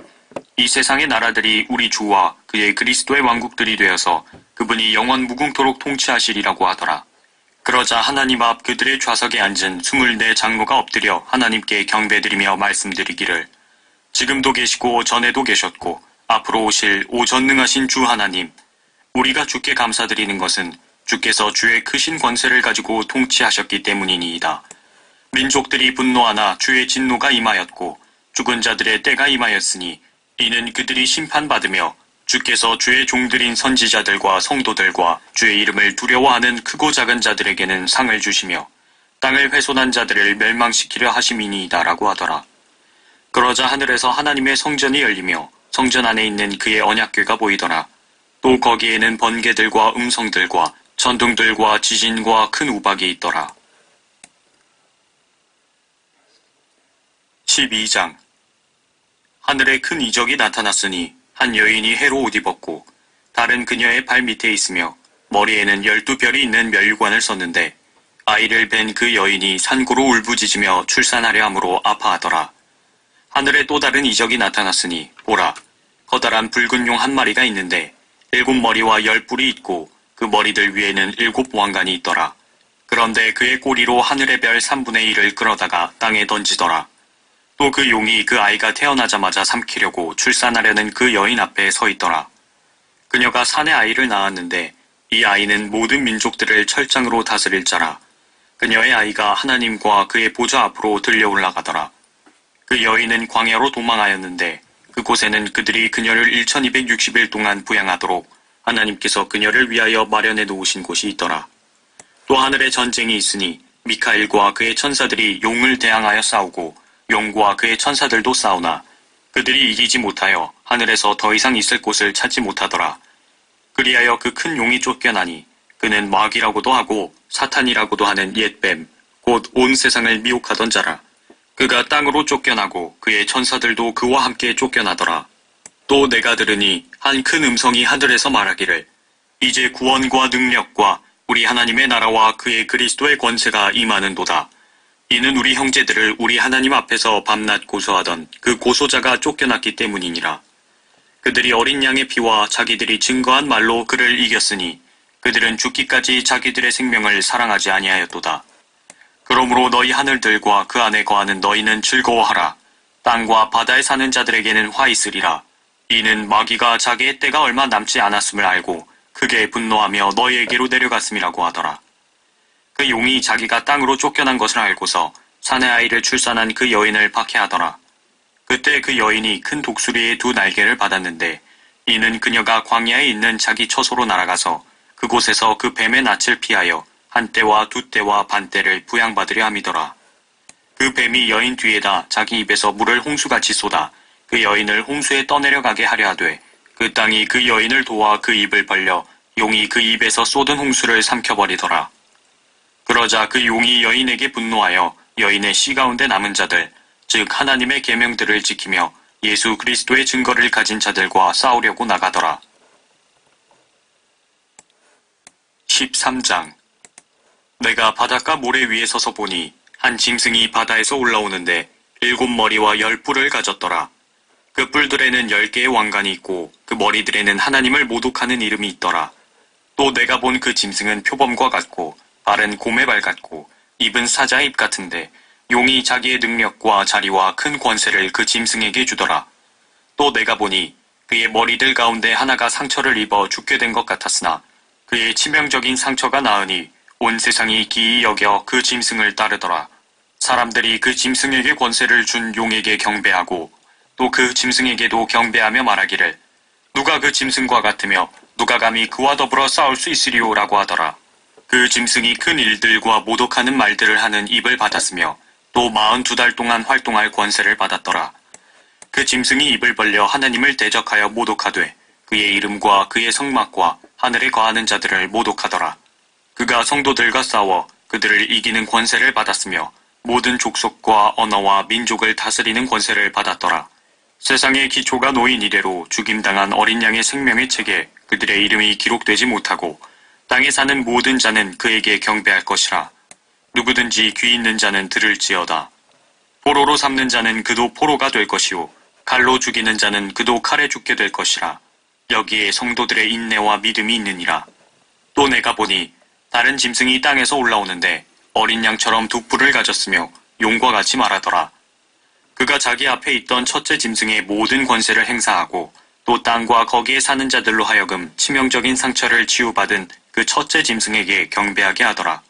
이 세상의 나라들이 우리 주와 그의 그리스도의 왕국들이 되어서 그분이 영원 무궁토록 통치하시리라고 하더라. 그러자 하나님 앞 그들의 좌석에 앉은 24 장로가 엎드려 하나님께 경배드리며 말씀드리기를 지금도 계시고 전에도 계셨고 앞으로 오실 오전능하신 주 하나님, 우리가 주께 감사드리는 것은 주께서 주의 크신 권세를 가지고 통치하셨기 때문이니이다. 민족들이 분노하나 주의 진노가 임하였고 죽은 자들의 때가 임하였으니 이는 그들이 심판받으며 주께서 주의 종들인 선지자들과 성도들과 주의 이름을 두려워하는 크고 작은 자들에게는 상을 주시며 땅을 훼손한 자들을 멸망시키려 하심이니이다라고 하더라. 그러자 하늘에서 하나님의 성전이 열리며 성전 안에 있는 그의 언약궤가 보이더라. 또 거기에는 번개들과 음성들과 천둥들과 지진과 큰 우박이 있더라. 12장. 하늘에 큰 이적이 나타났으니 한 여인이 해로 옷 입었고 다른 그녀의 발 밑에 있으며 머리에는 12별이 있는 멸관을 썼는데 아이를 뵌 그 여인이 산고로 울부짖으며 출산하려 함으로 아파하더라. 하늘에 또 다른 이적이 나타났으니 보라, 커다란 붉은 용 한 마리가 있는데 7머리와 10뿔이 있고 그 머리들 위에는 7 왕관이 있더라. 그런데 그의 꼬리로 하늘의 별 3분의 1을 끌어다가 땅에 던지더라. 또 그 용이 그 아이가 태어나자마자 삼키려고 출산하려는 그 여인 앞에 서 있더라. 그녀가 산에 아이를 낳았는데 이 아이는 모든 민족들을 철장으로 다스릴 자라. 그녀의 아이가 하나님과 그의 보좌 앞으로 들려 올라가더라. 그 여인은 광야로 도망하였는데 그곳에는 그들이 그녀를 1260일 동안 부양하도록 하나님께서 그녀를 위하여 마련해 놓으신 곳이 있더라. 또 하늘에 전쟁이 있으니 미카엘과 그의 천사들이 용을 대항하여 싸우고 용과 그의 천사들도 싸우나 그들이 이기지 못하여 하늘에서 더 이상 있을 곳을 찾지 못하더라. 그리하여 그 큰 용이 쫓겨나니 그는 마귀라고도 하고 사탄이라고도 하는 옛뱀, 곧 온 세상을 미혹하던 자라. 그가 땅으로 쫓겨나고 그의 천사들도 그와 함께 쫓겨나더라. 또 내가 들으니 한 큰 음성이 하늘에서 말하기를 이제 구원과 능력과 우리 하나님의 나라와 그의 그리스도의 권세가 임하는도다. 이는 우리 형제들을 우리 하나님 앞에서 밤낮 고소하던 그 고소자가 쫓겨났기 때문이니라. 그들이 어린 양의 피와 자기들이 증거한 말로 그를 이겼으니 그들은 죽기까지 자기들의 생명을 사랑하지 아니하였도다. 그러므로 너희 하늘들과 그 안에 거하는 너희는 즐거워하라. 땅과 바다에 사는 자들에게는 화 있으리라. 이는 마귀가 자기의 때가 얼마 남지 않았음을 알고 크게 분노하며 너희에게로 내려갔음이라고 하더라. 그 용이 자기가 땅으로 쫓겨난 것을 알고서 산의 아이를 출산한 그 여인을 박해하더라. 그때 그 여인이 큰 독수리의 2 날개를 받았는데 이는 그녀가 광야에 있는 자기 처소로 날아가서 그곳에서 그 뱀의 낯을 피하여 1때와 2때와 반때를 부양받으려 함이더라. 그 뱀이 여인 뒤에다 자기 입에서 물을 홍수같이 쏟아 그 여인을 홍수에 떠내려가게 하려 하되 그 땅이 그 여인을 도와 그 입을 벌려 용이 그 입에서 쏟은 홍수를 삼켜버리더라. 그러자 그 용이 여인에게 분노하여 여인의 씨 가운데 남은 자들, 즉 하나님의 계명들을 지키며 예수 그리스도의 증거를 가진 자들과 싸우려고 나가더라. 13장. 내가 바닷가 모래 위에 서서 보니 한 짐승이 바다에서 올라오는데 7머리와 10뿔을 가졌더라. 그 뿔들에는 10개의 왕관이 있고 그 머리들에는 하나님을 모독하는 이름이 있더라. 또 내가 본 그 짐승은 표범과 같고 발은 곰의 발 같고 입은 사자의 입 같은데 용이 자기의 능력과 자리와 큰 권세를 그 짐승에게 주더라. 또 내가 보니 그의 머리들 가운데 하나가 상처를 입어 죽게 된 것 같았으나 그의 치명적인 상처가 나으니 온 세상이 기이 여겨 그 짐승을 따르더라. 사람들이 그 짐승에게 권세를 준 용에게 경배하고 또 그 짐승에게도 경배하며 말하기를 누가 그 짐승과 같으며 누가 감히 그와 더불어 싸울 수 있으리오라고 하더라. 그 짐승이 큰 일들과 모독하는 말들을 하는 입을 받았으며 또 42달 동안 활동할 권세를 받았더라. 그 짐승이 입을 벌려 하나님을 대적하여 모독하되 그의 이름과 그의 성막과 하늘에 거하는 자들을 모독하더라. 그가 성도들과 싸워 그들을 이기는 권세를 받았으며 모든 족속과 언어와 민족을 다스리는 권세를 받았더라. 세상의 기초가 놓인 이래로 죽임당한 어린 양의 생명의 책에 그들의 이름이 기록되지 못하고 땅에 사는 모든 자는 그에게 경배할 것이라. 누구든지 귀 있는 자는 들을지어다. 포로로 삼는 자는 그도 포로가 될 것이요 칼로 죽이는 자는 그도 칼에 죽게 될 것이라. 여기에 성도들의 인내와 믿음이 있느니라. 또 내가 보니 다른 짐승이 땅에서 올라오는데 어린 양처럼 두 뿔을 가졌으며 용과 같이 말하더라. 그가 자기 앞에 있던 첫째 짐승의 모든 권세를 행사하고 또 땅과 거기에 사는 자들로 하여금 치명적인 상처를 치유받은 그 첫째 짐승에게 경배하게 하더라.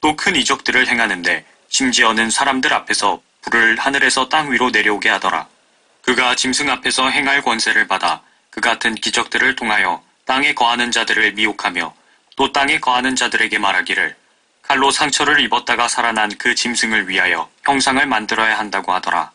또 큰 이적들을 행하는데 심지어는 사람들 앞에서 불을 하늘에서 땅 위로 내려오게 하더라. 그가 짐승 앞에서 행할 권세를 받아 그 같은 기적들을 통하여 땅에 거하는 자들을 미혹하며 또 땅에 거하는 자들에게 말하기를 칼로 상처를 입었다가 살아난 그 짐승을 위하여 형상을 만들어야 한다고 하더라.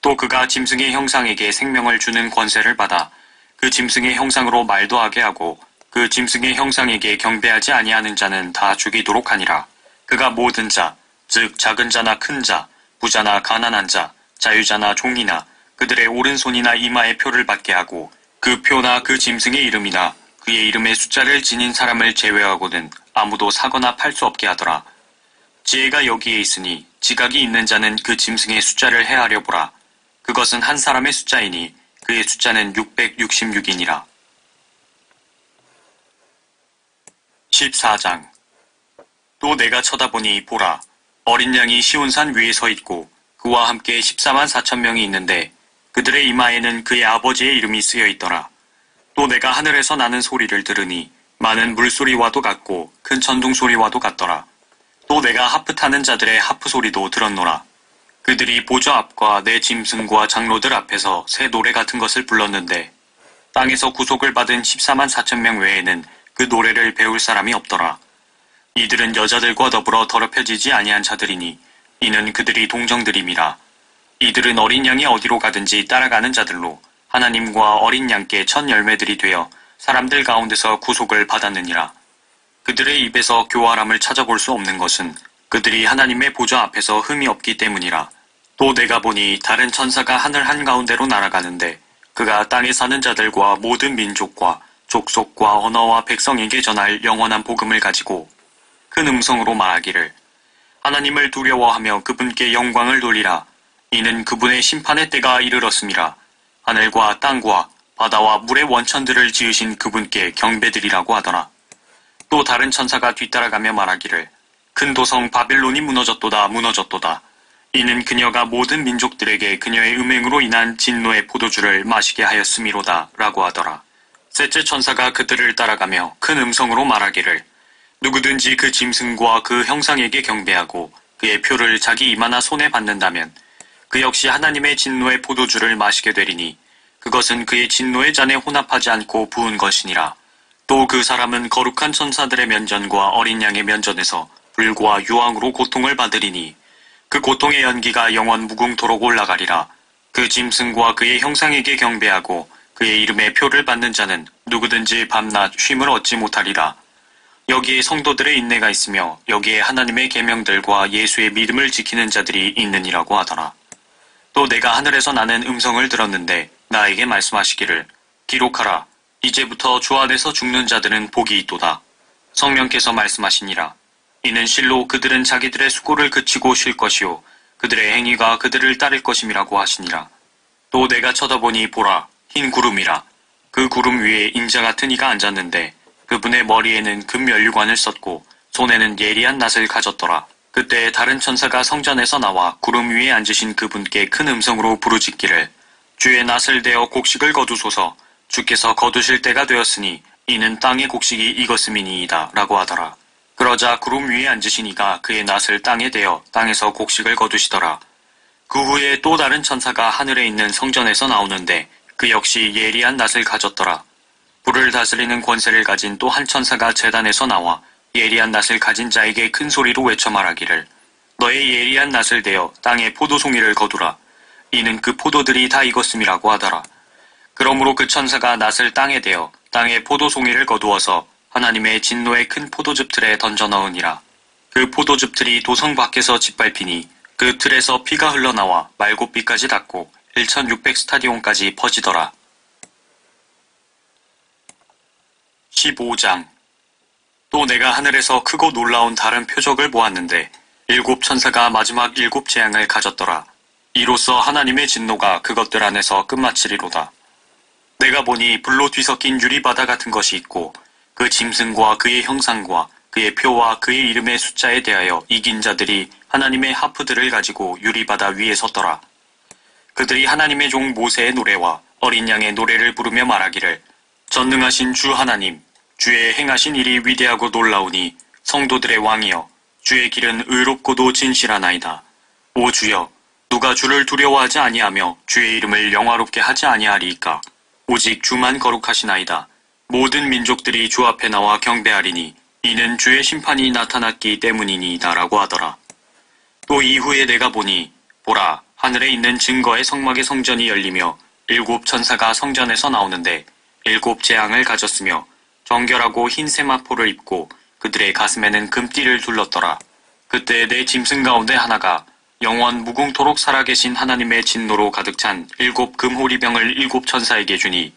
또 그가 짐승의 형상에게 생명을 주는 권세를 받아 그 짐승의 형상으로 말도 하게 하고 그 짐승의 형상에게 경배하지 아니하는 자는 다 죽이도록 하니라. 그가 모든 자, 즉 작은 자나 큰 자, 부자나 가난한 자, 자유자나 종이나 그들의 오른손이나 이마에 표를 받게 하고 그 표나 그 짐승의 이름이나 그의 이름의 숫자를 지닌 사람을 제외하고는 아무도 사거나 팔 수 없게 하더라. 지혜가 여기에 있으니 지각이 있는 자는 그 짐승의 숫자를 헤아려 보라. 그것은 한 사람의 숫자이니 그의 숫자는 666이니라. 14장. 또 내가 쳐다보니 보라, 어린 양이 시온산 위에 서 있고 그와 함께 14만 4천 명이 있는데 그들의 이마에는 그의 아버지의 이름이 쓰여 있더라. 또 내가 하늘에서 나는 소리를 들으니 많은 물소리와도 같고 큰 천둥소리와도 같더라. 또 내가 하프 타는 자들의 하프 소리도 들었노라. 그들이 보좌 앞과 내 짐승과 장로들 앞에서 새 노래 같은 것을 불렀는데 땅에서 구속을 받은 14만 4천 명 외에는 그 노래를 배울 사람이 없더라. 이들은 여자들과 더불어 더럽혀지지 아니한 자들이니 이는 그들이 동정들임이라. 이들은 어린 양이 어디로 가든지 따라가는 자들로 하나님과 어린 양께 첫 열매들이 되어 사람들 가운데서 구속을 받았느니라. 그들의 입에서 교활함을 찾아볼 수 없는 것은 그들이 하나님의 보좌 앞에서 흠이 없기 때문이라. 또 내가 보니 다른 천사가 하늘 한가운데로 날아가는데 그가 땅에 사는 자들과 모든 민족과 족속과 언어와 백성에게 전할 영원한 복음을 가지고 큰 음성으로 말하기를 하나님을 두려워하며 그분께 영광을 돌리라. 이는 그분의 심판의 때가 이르렀음이라. 하늘과 땅과 바다와 물의 원천들을 지으신 그분께 경배드리라고 하더라. 또 다른 천사가 뒤따라가며 말하기를 큰 도성 바빌론이 무너졌도다 무너졌도다. 이는 그녀가 모든 민족들에게 그녀의 음행으로 인한 진노의 포도주를 마시게 하였음이로다 라고 하더라. 셋째 천사가 그들을 따라가며 큰 음성으로 말하기를 누구든지 그 짐승과 그 형상에게 경배하고 그의 표를 자기 이마나 손에 받는다면 그 역시 하나님의 진노의 포도주를 마시게 되리니 그것은 그의 진노의 잔에 혼합하지 않고 부은 것이니라. 또 그 사람은 거룩한 천사들의 면전과 어린 양의 면전에서 불과 유황으로 고통을 받으리니 그 고통의 연기가 영원 무궁토록 올라가리라. 그 짐승과 그의 형상에게 경배하고 그의 이름의 표를 받는 자는 누구든지 밤낮 쉼을 얻지 못하리라. 여기에 성도들의 인내가 있으며 여기에 하나님의 계명들과 예수의 믿음을 지키는 자들이 있느니라고 하더라. 또 내가 하늘에서 나는 음성을 들었는데 나에게 말씀하시기를 기록하라. 이제부터 주 안에서 죽는 자들은 복이 있도다. 성령께서 말씀하시니라. 이는 실로 그들은 자기들의 수고를 그치고 쉴 것이요 그들의 행위가 그들을 따를 것임이라고 하시니라. 또 내가 쳐다보니 보라, 흰 구름이라. 그 구름 위에 인자 같은 이가 앉았는데 그분의 머리에는 금면류관을 썼고 손에는 예리한 낫을 가졌더라. 그때 다른 천사가 성전에서 나와 구름 위에 앉으신 그분께 큰 음성으로 부르짖기를 주의 낫을 대어 곡식을 거두소서. 주께서 거두실 때가 되었으니 이는 땅의 곡식이 익었음이니이다 라고 하더라. 그러자 구름 위에 앉으신 이가 그의 낫을 땅에 대어 땅에서 곡식을 거두시더라. 그 후에 또 다른 천사가 하늘에 있는 성전에서 나오는데 그 역시 예리한 낫을 가졌더라. 불을 다스리는 권세를 가진 또 한 천사가 제단에서 나와 예리한 낫을 가진 자에게 큰 소리로 외쳐 말하기를 너의 예리한 낫을 대어 땅에 포도송이를 거두라. 이는 그 포도들이 다 익었음이라고 하더라. 그러므로 그 천사가 낫을 땅에 대어 땅에 포도송이를 거두어서 하나님의 진노의 큰 포도즙 틀에 던져 넣으니라. 그 포도즙 틀이 도성 밖에서 짓밟히니 그 틀에서 피가 흘러나와 말곶비까지 닿고 1600 스타디온까지 퍼지더라. 15장. 또 내가 하늘에서 크고 놀라운 다른 표적을 보았는데 일곱 천사가 마지막 일곱 재앙을 가졌더라. 이로써 하나님의 진노가 그것들 안에서 끝마치리로다. 내가 보니 불로 뒤섞인 유리바다 같은 것이 있고 그 짐승과 그의 형상과 그의 표와 그의 이름의 숫자에 대하여 이긴 자들이 하나님의 하프들을 가지고 유리바다 위에 섰더라. 그들이 하나님의 종 모세의 노래와 어린 양의 노래를 부르며 말하기를 전능하신 주 하나님, 주의 행하신 일이 위대하고 놀라우니 성도들의 왕이여 주의 길은 의롭고도 진실하나이다. 오 주여, 누가 주를 두려워하지 아니하며 주의 이름을 영화롭게 하지 아니하리이까. 오직 주만 거룩하시나이다. 모든 민족들이 주 앞에 나와 경배하리니 이는 주의 심판이 나타났기 때문이니이다 라고 하더라. 또 이후에 내가 보니 보라, 하늘에 있는 증거의 성막의 성전이 열리며 일곱 천사가 성전에서 나오는데 일곱 재앙을 가졌으며 정결하고 흰 세마포를 입고 그들의 가슴에는 금띠를 둘렀더라. 그때 내 짐승 가운데 하나가 영원 무궁토록 살아계신 하나님의 진노로 가득 찬 일곱 금호리병을 일곱 천사에게 주니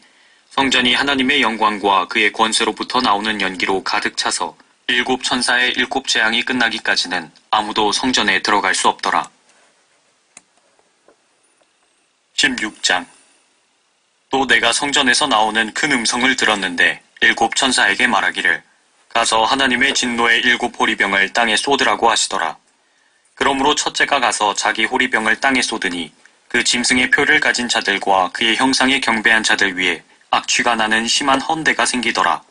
성전이 하나님의 영광과 그의 권세로부터 나오는 연기로 가득 차서 일곱 천사의 일곱 재앙이 끝나기까지는 아무도 성전에 들어갈 수 없더라. 16장. 또 내가 성전에서 나오는 큰 음성을 들었는데 일곱 천사에게 말하기를 가서 하나님의 진노의 일곱 호리병을 땅에 쏟으라고 하시더라. 그러므로 첫째가 가서 자기 호리병을 땅에 쏟으니 그 짐승의 표를 가진 자들과 그의 형상에 경배한 자들 위에 악취가 나는 심한 헌대가 생기더라.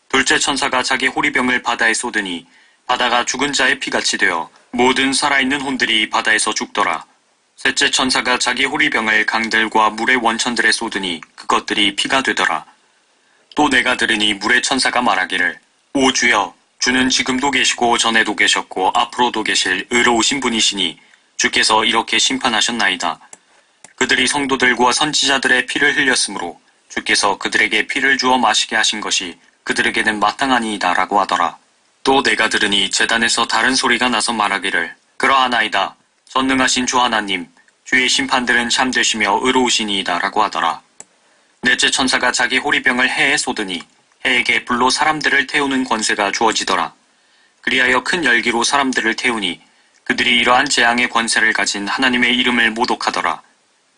둘째 천사가 자기 호리병을 바다에 쏟으니 바다가 죽은 자의 피같이 되어 모든 살아있는 혼들이 바다에서 죽더라. 셋째 천사가 자기 호리병을 강들과 물의 원천들에 쏟으니 그것들이 피가 되더라. 또 내가 들으니 물의 천사가 말하기를 오 주여, 주는 지금도 계시고 전에도 계셨고 앞으로도 계실 의로우신 분이시니 주께서 이렇게 심판하셨나이다. 그들이 성도들과 선지자들의 피를 흘렸으므로 주께서 그들에게 피를 주어 마시게 하신 것이 그들에게는 마땅하니이다 라고 하더라. 또 내가 들으니 제단에서 다른 소리가 나서 말하기를 그러하나이다. 전능하신 주 하나님, 주의 심판들은 참되시며 의로우시니이다 라고 하더라. 넷째 천사가 자기 호리병을 해에 쏟으니 해에게 불로 사람들을 태우는 권세가 주어지더라. 그리하여 큰 열기로 사람들을 태우니 그들이 이러한 재앙의 권세를 가진 하나님의 이름을 모독하더라.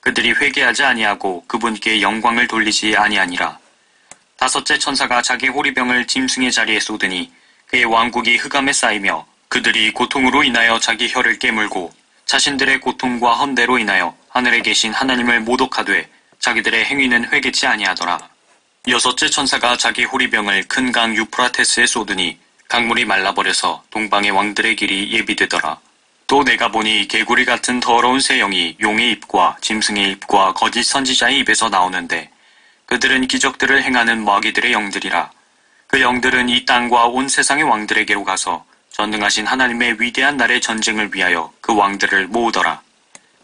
그들이 회개하지 아니하고 그분께 영광을 돌리지 아니하니라. 다섯째 천사가 자기 호리병을 짐승의 자리에 쏟으니 그의 왕국이 흑암에 쌓이며 그들이 고통으로 인하여 자기 혀를 깨물고 자신들의 고통과 헌대로 인하여 하늘에 계신 하나님을 모독하되 자기들의 행위는 회개치 아니하더라. 여섯째 천사가 자기 호리병을 큰 강 유프라테스에 쏟으니 강물이 말라버려서 동방의 왕들의 길이 예비되더라. 또 내가 보니 개구리 같은 더러운 새 영이 용의 입과 짐승의 입과 거짓 선지자의 입에서 나오는데 그들은 기적들을 행하는 마귀들의 영들이라. 그 영들은 이 땅과 온 세상의 왕들에게로 가서 전능하신 하나님의 위대한 날의 전쟁을 위하여 그 왕들을 모으더라.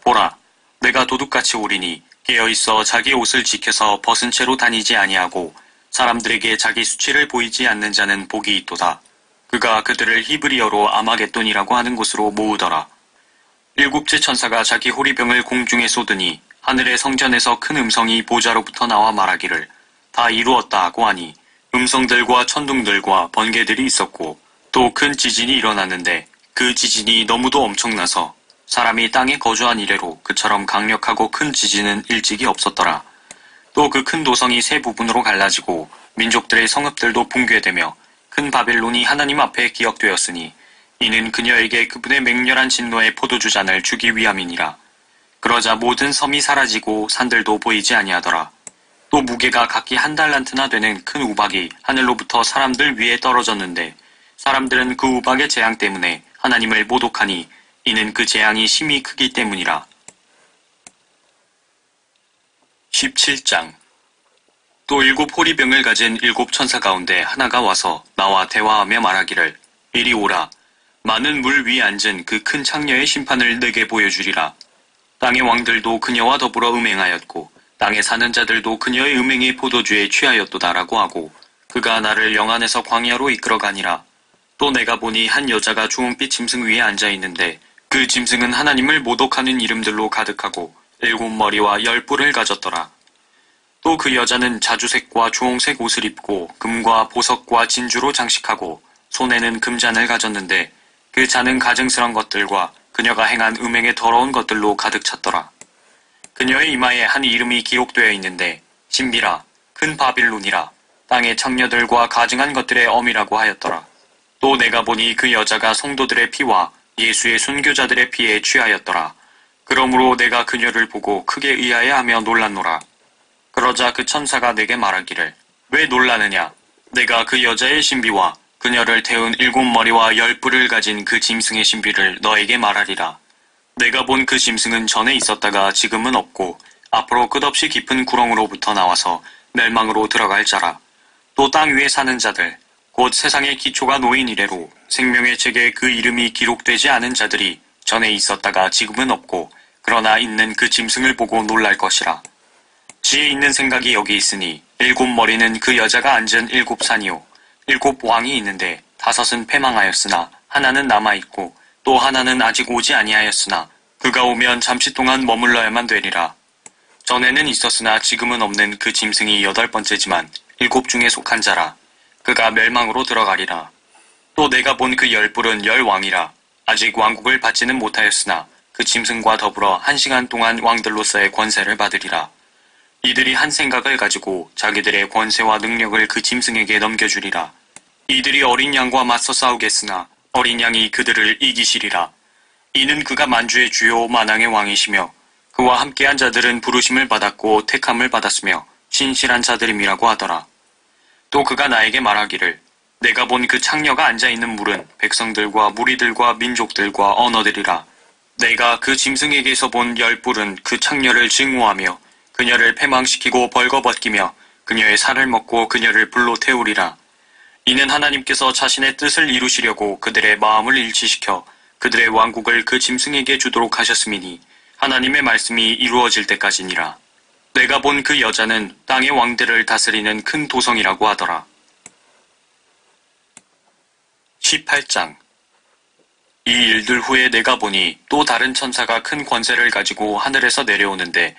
보라, 내가 도둑같이 오리니 깨어있어 자기 옷을 지켜서 벗은 채로 다니지 아니하고 사람들에게 자기 수치를 보이지 않는 자는 복이 있도다. 그가 그들을 히브리어로 아마겟돈이라고 하는 곳으로 모으더라. 일곱째 천사가 자기 호리병을 공중에 쏟으니 하늘의 성전에서 큰 음성이 보좌로부터 나와 말하기를 다 이루었다 하고 하니 음성들과 천둥들과 번개들이 있었고 또 큰 지진이 일어났는데 그 지진이 너무도 엄청나서 사람이 땅에 거주한 이래로 그처럼 강력하고 큰 지진은 일찍이 없었더라. 또 그 큰 도성이 세 부분으로 갈라지고 민족들의 성읍들도 붕괴되며 큰 바벨론이 하나님 앞에 기억되었으니 이는 그녀에게 그분의 맹렬한 진노의 포도주잔을 주기 위함이니라. 그러자 모든 섬이 사라지고 산들도 보이지 아니하더라. 또 무게가 각기 1달란트나 되는 큰 우박이 하늘로부터 사람들 위에 떨어졌는데 사람들은 그 우박의 재앙 때문에 하나님을 모독하니 이는 그 재앙이 심히 크기 때문이라. 17장. 또 7 호리병을 가진 7 천사 가운데 하나가 와서 나와 대화하며 말하기를 이리 오라. 많은 물 위에 앉은 그 큰 창녀의 심판을 내게 보여주리라. 땅의 왕들도 그녀와 더불어 음행하였고 땅에 사는 자들도 그녀의 음행의 포도주에 취하였도다라고 하고 그가 나를 영안에서 광야로 이끌어가니라. 또 내가 보니 한 여자가 주홍빛 짐승 위에 앉아있는데 그 짐승은 하나님을 모독하는 이름들로 가득하고 7 머리와 10 뿔을 가졌더라. 또 그 여자는 자주색과 주홍색 옷을 입고 금과 보석과 진주로 장식하고 손에는 금잔을 가졌는데 그 잔은 가증스런 것들과 그녀가 행한 음행의 더러운 것들로 가득 찼더라. 그녀의 이마에 한 이름이 기록되어 있는데 신비라, 큰 바빌론이라, 땅의 창녀들과 가증한 것들의 엄이라고 하였더라. 또 내가 보니 그 여자가 성도들의 피와 예수의 순교자들의 피에 취하였더라. 그러므로 내가 그녀를 보고 크게 의아해하며 놀랐노라. 그러자 그 천사가 내게 말하기를 왜 놀라느냐? 내가 그 여자의 신비와 그녀를 태운 7 머리와 10 뿔을 가진 그 짐승의 신비를 너에게 말하리라. 내가 본 그 짐승은 전에 있었다가 지금은 없고 앞으로 끝없이 깊은 구렁으로부터 나와서 멸망으로 들어갈 자라. 또 땅 위에 사는 자들 곧 세상의 기초가 놓인 이래로 생명의 책에 그 이름이 기록되지 않은 자들이 전에 있었다가 지금은 없고 그러나 있는 그 짐승을 보고 놀랄 것이라. 지혜 있는 생각이 여기 있으니 7 머리는 그 여자가 앉은 7 산이요 7 왕이 있는데 5은 패망하였으나 하나는 남아있고 또 하나는 아직 오지 아니하였으나 그가 오면 잠시 동안 머물러야만 되리라. 전에는 있었으나 지금은 없는 그 짐승이 8번째지만 7 중에 속한 자라. 그가 멸망으로 들어가리라. 또 내가 본 그 10 뿔은 10 왕이라. 아직 왕국을 받지는 못하였으나 그 짐승과 더불어 1시간 동안 왕들로서의 권세를 받으리라. 이들이 한 생각을 가지고 자기들의 권세와 능력을 그 짐승에게 넘겨주리라. 이들이 어린 양과 맞서 싸우겠으나 어린 양이 그들을 이기시리라. 이는 그가 만주의 주요 만왕의 왕이시며 그와 함께한 자들은 부르심을 받았고 택함을 받았으며 신실한 자들임이라고 하더라. 또 그가 나에게 말하기를 내가 본 그 창녀가 앉아있는 물은 백성들과 무리들과 민족들과 언어들이라. 내가 그 짐승에게서 본 10 뿔은 그 창녀를 증오하며 그녀를 패망시키고 벌거벗기며 그녀의 살을 먹고 그녀를 불로 태우리라. 이는 하나님께서 자신의 뜻을 이루시려고 그들의 마음을 일치시켜 그들의 왕국을 그 짐승에게 주도록 하셨음이니 하나님의 말씀이 이루어질 때까지니라. 내가 본 그 여자는 땅의 왕들을 다스리는 큰 도성이라고 하더라. 18장. 이 일들 후에 내가 보니 또 다른 천사가 큰 권세를 가지고 하늘에서 내려오는데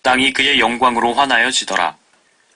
땅이 그의 영광으로 환하여지더라.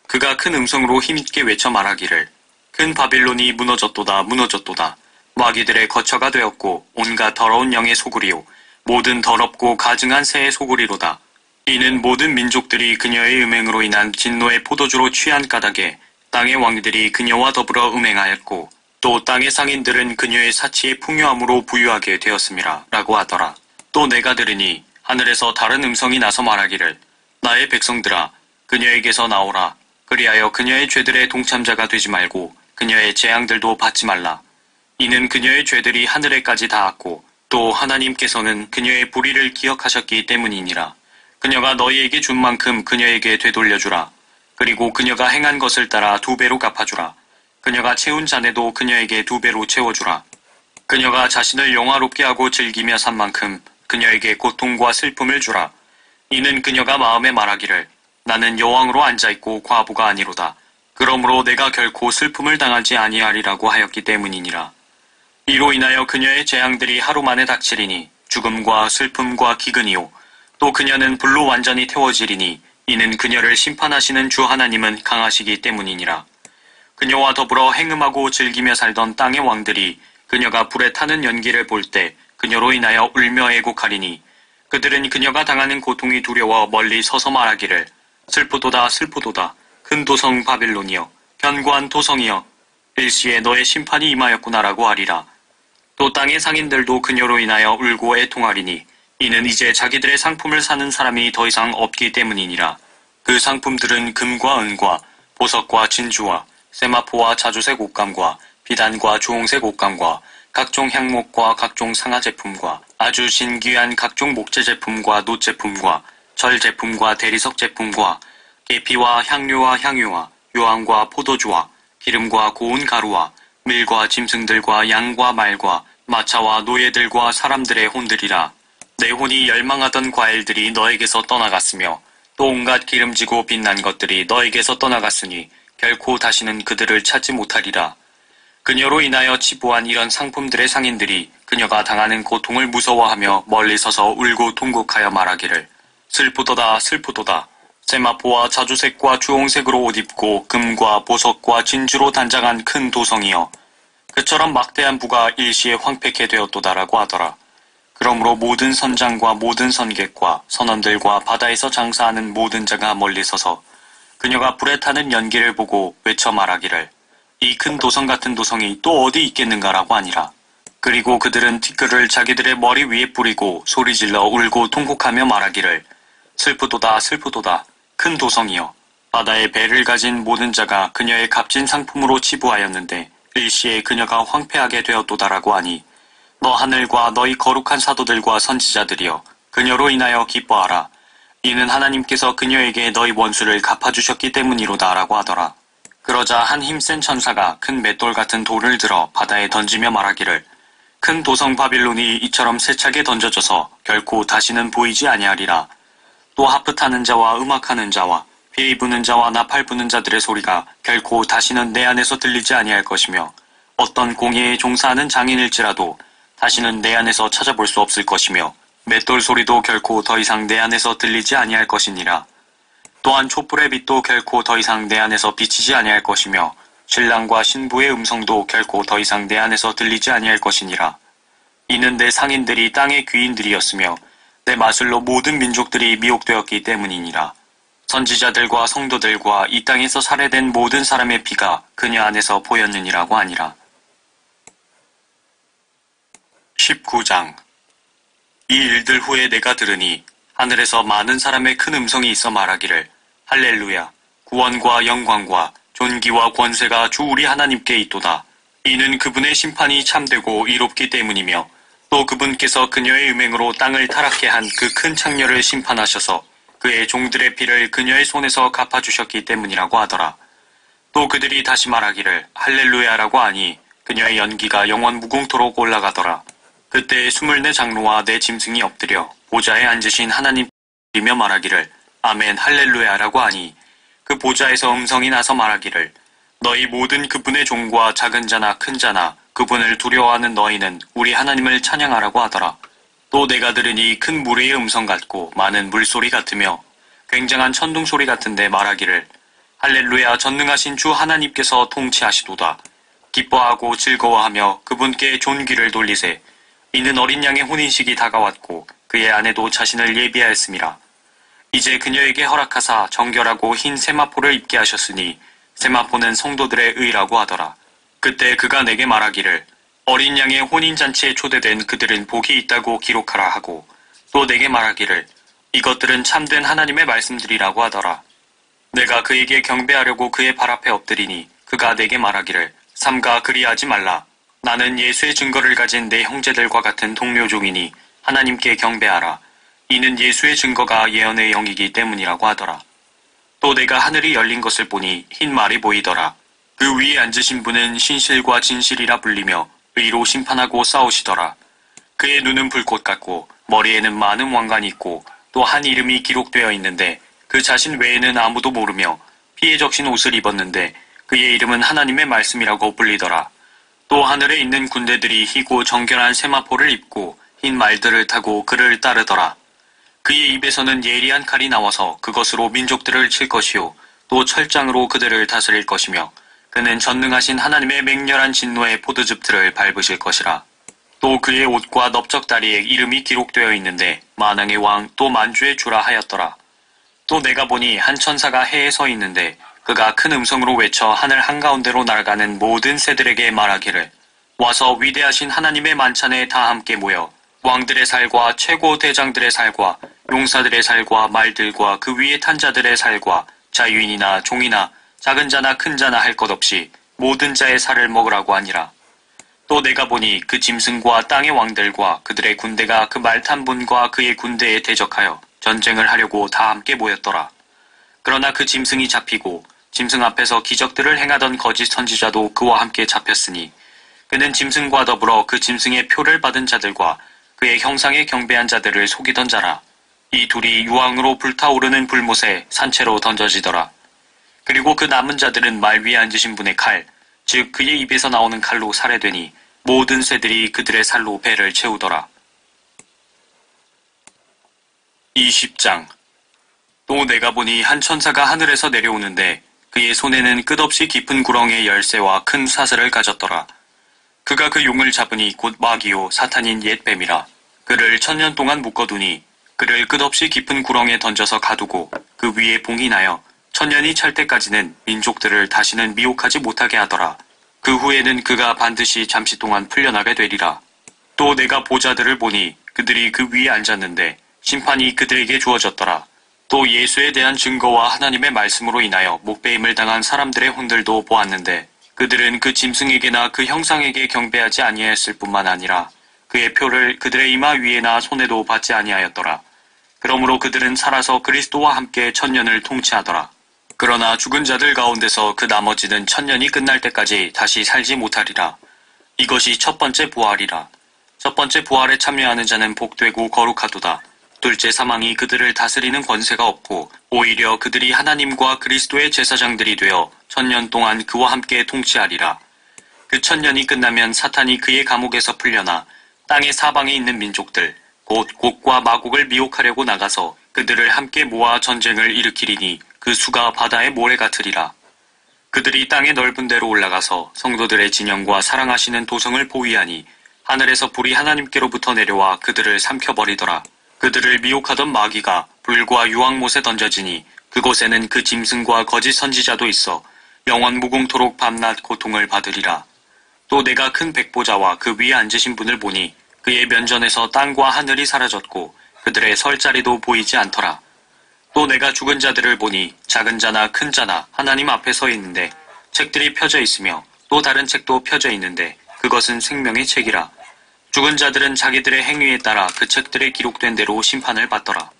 그가 큰 음성으로 힘있게 외쳐 말하기를 큰 바빌론이 무너졌도다 무너졌도다. 마귀들의 거처가 되었고 온갖 더러운 영의 소굴이요 모든 더럽고 가증한 새의 소굴이로다. 이는 모든 민족들이 그녀의 음행으로 인한 진노의 포도주로 취한 까닭에 땅의 왕들이 그녀와 더불어 음행하였고 또 땅의 상인들은 그녀의 사치의 풍요함으로 부유하게 되었음이라 라고 하더라. 또 내가 들으니 하늘에서 다른 음성이 나서 말하기를 나의 백성들아 그녀에게서 나오라. 그리하여 그녀의 죄들의 동참자가 되지 말고 그녀의 재앙들도 받지 말라. 이는 그녀의 죄들이 하늘에까지 닿았고 또 하나님께서는 그녀의 불의를 기억하셨기 때문이니라. 그녀가 너희에게 준 만큼 그녀에게 되돌려주라. 그리고 그녀가 행한 것을 따라 2배로 갚아주라. 그녀가 채운 잔에도 그녀에게 2배로 채워주라. 그녀가 자신을 영화롭게 하고 즐기며 산 만큼 그녀에게 고통과 슬픔을 주라. 이는 그녀가 마음에 말하기를 나는 여왕으로 앉아있고 과부가 아니로다. 그러므로 내가 결코 슬픔을 당하지 아니하리라고 하였기 때문이니라. 이로 인하여 그녀의 재앙들이 하루 만에 닥치리니 죽음과 슬픔과 기근이요 또 그녀는 불로 완전히 태워지리니 이는 그녀를 심판하시는 주 하나님은 강하시기 때문이니라. 그녀와 더불어 행음하고 즐기며 살던 땅의 왕들이 그녀가 불에 타는 연기를 볼 때 그녀로 인하여 울며 애곡하리니 그들은 그녀가 당하는 고통이 두려워 멀리 서서 말하기를 슬프도다 슬프도다 큰 도성 바빌론이여 견고한 도성이여 일시에 너의 심판이 임하였구나라고 하리라. 또 땅의 상인들도 그녀로 인하여 울고 애통하리니 이는 이제 자기들의 상품을 사는 사람이 더 이상 없기 때문이니라. 그 상품들은 금과 은과 보석과 진주와 세마포와 자주색 옷감과 비단과 주홍색 옷감과 각종 향목과 각종 상아 제품과 아주 신기한 각종 목재 제품과 놋 제품과 절 제품과 대리석 제품과 계피와 향료와 향유와 유황과 포도주와 기름과 고운 가루와 밀과 짐승들과 양과 말과 마차와 노예들과 사람들의 혼들이라. 내 혼이 열망하던 과일들이 너에게서 떠나갔으며 또 온갖 기름지고 빛난 것들이 너에게서 떠나갔으니 결코 다시는 그들을 찾지 못하리라. 그녀로 인하여 치부한 이런 상품들의 상인들이 그녀가 당하는 고통을 무서워하며 멀리 서서 울고 통곡하여 말하기를 슬프도다 슬프도다. 세마포와 자주색과 주홍색으로 옷 입고 금과 보석과 진주로 단장한 큰 도성이여 그처럼 막대한 부가 일시에 황폐케 되었도다라고 하더라. 그러므로 모든 선장과 모든 선객과 선원들과 바다에서 장사하는 모든 자가 멀리 서서 그녀가 불에 타는 연기를 보고 외쳐 말하기를 이 큰 도성 같은 도성이 또 어디 있겠는가라고 하니라. 그리고 그들은 티끌을 자기들의 머리 위에 뿌리고 소리질러 울고 통곡하며 말하기를 슬프도다 슬프도다 큰 도성이여 바다에 배를 가진 모든 자가 그녀의 값진 상품으로 치부하였는데 일시에 그녀가 황폐하게 되었도다라고 하니 너 하늘과 너희 거룩한 사도들과 선지자들이여 그녀로 인하여 기뻐하라. 이는 하나님께서 그녀에게 너희 원수를 갚아주셨기 때문이로다 라고 하더라. 그러자 한 힘센 천사가 큰 맷돌 같은 돌을 들어 바다에 던지며 말하기를 큰 도성 바빌론이 이처럼 세차게 던져져서 결코 다시는 보이지 아니하리라. 또 하프 타는 자와 음악하는 자와 휘 부는 자와 나팔 부는 자들의 소리가 결코 다시는 내 안에서 들리지 아니할 것이며 어떤 공예에 종사하는 장인일지라도 다시는 내 안에서 찾아볼 수 없을 것이며 맷돌 소리도 결코 더 이상 내 안에서 들리지 아니할 것이니라. 또한 촛불의 빛도 결코 더 이상 내 안에서 비치지 아니할 것이며 신랑과 신부의 음성도 결코 더 이상 내 안에서 들리지 아니할 것이니라. 이는 내 상인들이 땅의 귀인들이었으며 내 마술로 모든 민족들이 미혹되었기 때문이니라. 선지자들과 성도들과 이 땅에서 살해된 모든 사람의 피가 그녀 안에서 보였느니라고 하니라. 19장. 이 일들 후에 내가 들으니 하늘에서 많은 사람의 큰 음성이 있어 말하기를 할렐루야 구원과 영광과 존귀와 권세가 주 우리 하나님께 있도다. 이는 그분의 심판이 참되고 이롭기 때문이며 또 그분께서 그녀의 음행으로 땅을 타락케 한 그 큰 창녀를 심판하셔서 그의 종들의 피를 그녀의 손에서 갚아주셨기 때문이라고 하더라. 또 그들이 다시 말하기를 할렐루야라고 하니 그녀의 연기가 영원 무궁토록 올라가더라. 그때 24 장로와 내 짐승이 엎드려 보좌에 앉으신 하나님이며 말하기를 아멘 할렐루야라고 하니 그 보좌에서 음성이 나서 말하기를 너희 모든 그분의 종과 작은 자나 큰 자나 그분을 두려워하는 너희는 우리 하나님을 찬양하라고 하더라. 또 내가 들으니 큰 무리의 음성 같고 많은 물소리 같으며 굉장한 천둥소리 같은데 말하기를 할렐루야 전능하신 주 하나님께서 통치하시도다. 기뻐하고 즐거워하며 그분께 존귀를 돌리세. 이는 어린 양의 혼인식이 다가왔고 그의 아내도 자신을 예비하였음이라. 이제 그녀에게 허락하사 정결하고 흰 세마포를 입게 하셨으니 세마포는 성도들의 의라고 하더라. 그때 그가 내게 말하기를 어린 양의 혼인잔치에 초대된 그들은 복이 있다고 기록하라 하고 또 내게 말하기를 이것들은 참된 하나님의 말씀들이라고 하더라. 내가 그에게 경배하려고 그의 발 앞에 엎드리니 그가 내게 말하기를 삼가 그리하지 말라. 나는 예수의 증거를 가진 내 형제들과 같은 동료종이니 하나님께 경배하라. 이는 예수의 증거가 예언의 영이기 때문이라고 하더라. 또 내가 하늘이 열린 것을 보니 흰 말이 보이더라. 그 위에 앉으신 분은 신실과 진실이라 불리며 의로 심판하고 싸우시더라. 그의 눈은 불꽃 같고 머리에는 많은 왕관이 있고 또 한 이름이 기록되어 있는데 그 자신 외에는 아무도 모르며 피에 적신 옷을 입었는데 그의 이름은 하나님의 말씀이라고 불리더라. 또 하늘에 있는 군대들이 희고 정결한 세마포를 입고 흰 말들을 타고 그를 따르더라. 그의 입에서는 예리한 칼이 나와서 그것으로 민족들을 칠 것이요 또 철장으로 그들을 다스릴 것이며 그는 전능하신 하나님의 맹렬한 진노의 포도즙 틀을 밟으실 것이라. 또 그의 옷과 넓적다리에 이름이 기록되어 있는데 만왕의 왕 또 만주의 주라 하였더라. 또 내가 보니 한 천사가 해에 서 있는데 그가 큰 음성으로 외쳐 하늘 한가운데로 날아가는 모든 새들에게 말하기를 와서 위대하신 하나님의 만찬에 다 함께 모여 왕들의 살과 최고 대장들의 살과 용사들의 살과 말들과 그 위에 탄 자들의 살과 자유인이나 종이나 작은 자나 큰 자나 할 것 없이 모든 자의 살을 먹으라고 하니라. 또 내가 보니 그 짐승과 땅의 왕들과 그들의 군대가 그 말 탄 분과 그의 군대에 대적하여 전쟁을 하려고 다 함께 모였더라. 그러나 그 짐승이 잡히고 짐승 앞에서 기적들을 행하던 거짓 선지자도 그와 함께 잡혔으니 그는 짐승과 더불어 그 짐승의 표를 받은 자들과 그의 형상에 경배한 자들을 속이던 자라. 이 둘이 유황으로 불타오르는 불못에 산채로 던져지더라. 그리고 그 남은 자들은 말 위에 앉으신 분의 칼, 즉 그의 입에서 나오는 칼로 살해되니 모든 새들이 그들의 살로 배를 채우더라. 20장. 또 내가 보니 한 천사가 하늘에서 내려오는데 그의 손에는 끝없이 깊은 구렁의 열쇠와 큰 사슬을 가졌더라. 그가 그 용을 잡으니 곧 마귀요 사탄인 옛 뱀이라. 그를 1000년 동안 묶어두니 그를 끝없이 깊은 구렁에 던져서 가두고 그 위에 봉이 나여 1000년이 찰 때까지는 민족들을 다시는 미혹하지 못하게 하더라. 그 후에는 그가 반드시 잠시 동안 풀려나게 되리라. 또 내가 보자들을 보니 그들이 그 위에 앉았는데 심판이 그들에게 주어졌더라. 또 예수에 대한 증거와 하나님의 말씀으로 인하여 목배임을 당한 사람들의 혼들도 보았는데 그들은 그 짐승에게나 그 형상에게 경배하지 아니하였을 뿐만 아니라 그의 표를 그들의 이마 위에나 손에도 받지 아니하였더라. 그러므로 그들은 살아서 그리스도와 함께 1000년을 통치하더라. 그러나 죽은 자들 가운데서 그 나머지는 1000년이 끝날 때까지 다시 살지 못하리라. 이것이 첫 번째 부활이라. 첫 번째 부활에 참여하는 자는 복되고 거룩하도다. 둘째 사망이 그들을 다스리는 권세가 없고 오히려 그들이 하나님과 그리스도의 제사장들이 되어 1000년 동안 그와 함께 통치하리라. 그 1000년이 끝나면 사탄이 그의 감옥에서 풀려나 땅의 사방에 있는 민족들 곧 곡과 마곡을 미혹하려고 나가서 그들을 함께 모아 전쟁을 일으키리니 그 수가 바다의 모래 같으리라. 그들이 땅의 넓은 데로 올라가서 성도들의 진영과 사랑하시는 도성을 포위하니 하늘에서 불이 하나님께로부터 내려와 그들을 삼켜버리더라. 그들을 미혹하던 마귀가 불과 유황못에 던져지니 그곳에는 그 짐승과 거짓 선지자도 있어 영원 무궁토록 밤낮 고통을 받으리라. 또 내가 큰 백보자와 그 위에 앉으신 분을 보니 그의 면전에서 땅과 하늘이 사라졌고 그들의 설 자리도 보이지 않더라. 또 내가 죽은 자들을 보니 작은 자나 큰 자나 하나님 앞에 서 있는데 책들이 펴져 있으며 또 다른 책도 펴져 있는데 그것은 생명의 책이라. 죽은 자들은 자기들의 행위에 따라 그 책들에 기록된 대로 심판을 받더라.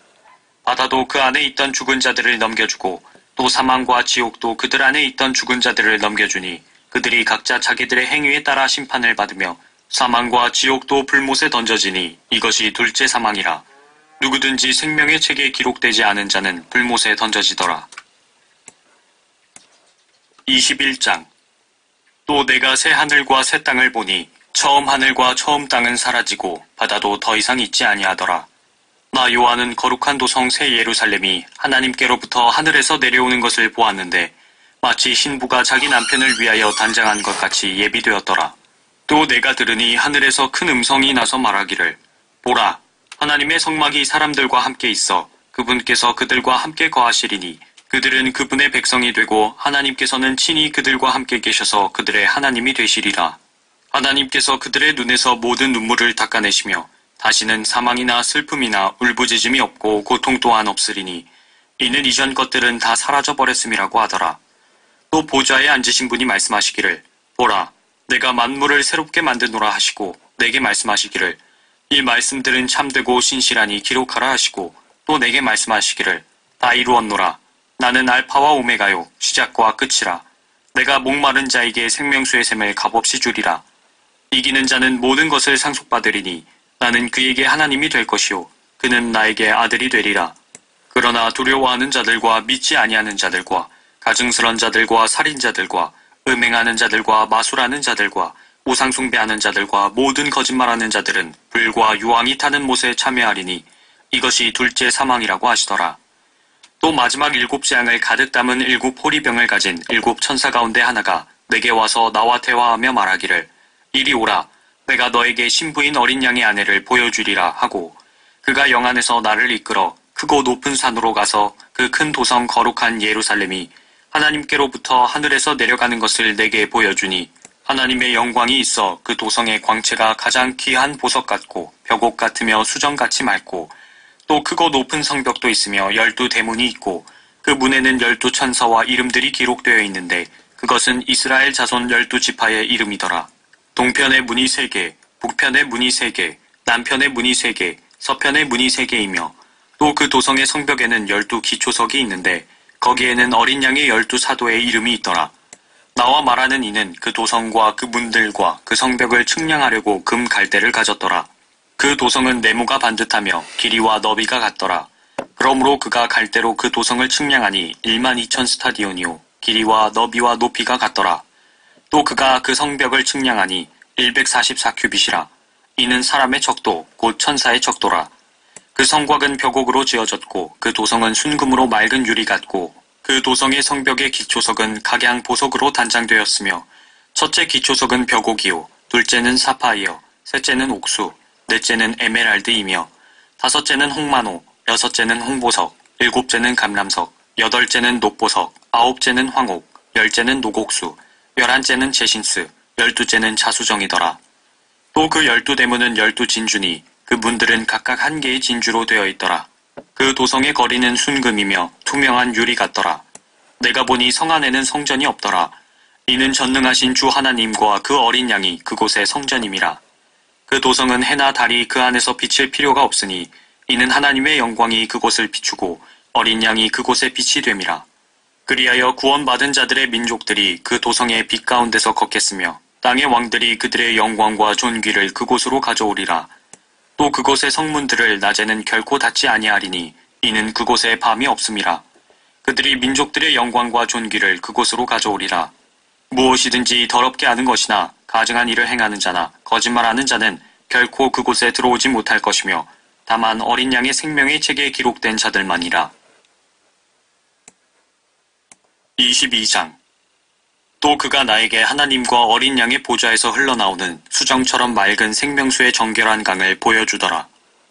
바다도 그 안에 있던 죽은 자들을 넘겨주고 또 사망과 지옥도 그들 안에 있던 죽은 자들을 넘겨주니 그들이 각자 자기들의 행위에 따라 심판을 받으며 사망과 지옥도 불못에 던져지니 이것이 둘째 사망이라. 누구든지 생명의 책에 기록되지 않은 자는 불못에 던져지더라. 21장. 또 내가 새 하늘과 새 땅을 보니 처음 하늘과 처음 땅은 사라지고 바다도 더 이상 있지 아니하더라. 나 요한은 거룩한 도성 새 예루살렘이 하나님께로부터 하늘에서 내려오는 것을 보았는데 마치 신부가 자기 남편을 위하여 단장한 것 같이 예비되었더라. 또 내가 들으니 하늘에서 큰 음성이 나서 말하기를 보라, 하나님의 성막이 사람들과 함께 있어 그분께서 그들과 함께 거하시리니 그들은 그분의 백성이 되고 하나님께서는 친히 그들과 함께 계셔서 그들의 하나님이 되시리라. 하나님께서 그들의 눈에서 모든 눈물을 닦아내시며 다시는 사망이나 슬픔이나 울부짖음이 없고 고통 또한 없으리니 이는 이전 것들은 다 사라져버렸음이라고 하더라. 또 보좌에 앉으신 분이 말씀하시기를 보라, 내가 만물을 새롭게 만드노라 하시고 내게 말씀하시기를 이 말씀들은 참되고 신실하니 기록하라 하시고 또 내게 말씀하시기를 다 이루었노라. 나는 알파와 오메가요 시작과 끝이라. 내가 목마른 자에게 생명수의 샘을 값없이 주리라. 이기는 자는 모든 것을 상속받으리니 나는 그에게 하나님이 될 것이요 그는 나에게 아들이 되리라. 그러나 두려워하는 자들과 믿지 아니하는 자들과 가증스런 자들과 살인자들과 음행하는 자들과 마술하는 자들과 우상 숭배하는 자들과 모든 거짓말하는 자들은 불과 유황이 타는 못에 참여하리니 이것이 둘째 사망이라고 하시더라. 또 마지막 7재앙을 가득 담은 7호리병을 가진 7천사 가운데 하나가 내게 와서 나와 대화하며 말하기를 이리 오라, 내가 너에게 신부인 어린 양의 아내를 보여주리라 하고 그가 영안에서 나를 이끌어 크고 높은 산으로 가서 그 큰 도성 거룩한 예루살렘이 하나님께로부터 하늘에서 내려가는 것을 내게 보여주니 하나님의 영광이 있어 그 도성의 광채가 가장 귀한 보석 같고 벽옥 같으며 수정같이 맑고 또 크고 높은 성벽도 있으며 12대문이 있고 그 문에는 12천사와 이름들이 기록되어 있는데 그것은 이스라엘 자손 12지파의 이름이더라. 동편의 문이 3개, 북편의 문이 3개, 남편의 문이 3개, 서편의 문이 3개이며 또 그 도성의 성벽에는 12기초석이 있는데 거기에는 어린 양의 12사도의 이름이 있더라. 나와 말하는 이는 그 도성과 그 문들과 그 성벽을 측량하려고 금 갈대를 가졌더라. 그 도성은 네모가 반듯하며 길이와 너비가 같더라. 그러므로 그가 갈대로 그 도성을 측량하니 12,000 스타디온이요 길이와 너비와 높이가 같더라. 또 그가 그 성벽을 측량하니 144큐빗이라. 이는 사람의 척도 곧 천사의 척도라. 그 성곽은 벽옥으로 지어졌고 그 도성은 순금으로 맑은 유리 같고 그 도성의 성벽의 기초석은 각양 보석으로 단장되었으며 첫째 기초석은 벽옥이요 둘째는 사파이어 셋째는 옥수 넷째는 에메랄드이며 다섯째는 홍마노 여섯째는 홍보석 일곱째는 감람석 여덟째는 녹보석 아홉째는 황옥 열째는 녹옥수 11째는 제신스 12째는 자수정이더라. 또 그 12대문은 12진주니 그 문들은 각각 한 개의 진주로 되어 있더라. 그 도성의 거리는 순금이며 투명한 유리 같더라. 내가 보니 성 안에는 성전이 없더라. 이는 전능하신 주 하나님과 그 어린 양이 그곳의 성전임이라. 그 도성은 해나 달이 그 안에서 비칠 필요가 없으니 이는 하나님의 영광이 그곳을 비추고 어린 양이 그곳의 빛이 됨이라. 그리하여 구원받은 자들의 민족들이 그 도성의 빛 가운데서 걷겠으며 땅의 왕들이 그들의 영광과 존귀를 그곳으로 가져오리라. 또 그곳의 성문들을 낮에는 결코 닫지 아니하리니 이는 그곳에 밤이 없음이라. 그들이 민족들의 영광과 존귀를 그곳으로 가져오리라. 무엇이든지 더럽게 하는 것이나 가증한 일을 행하는 자나 거짓말하는 자는 결코 그곳에 들어오지 못할 것이며 다만 어린 양의 생명의 책에 기록된 자들만이라. 22장. 또 그가 나에게 하나님과 어린 양의 보좌에서 흘러나오는 수정처럼 맑은 생명수의 정결한 강을 보여주더라.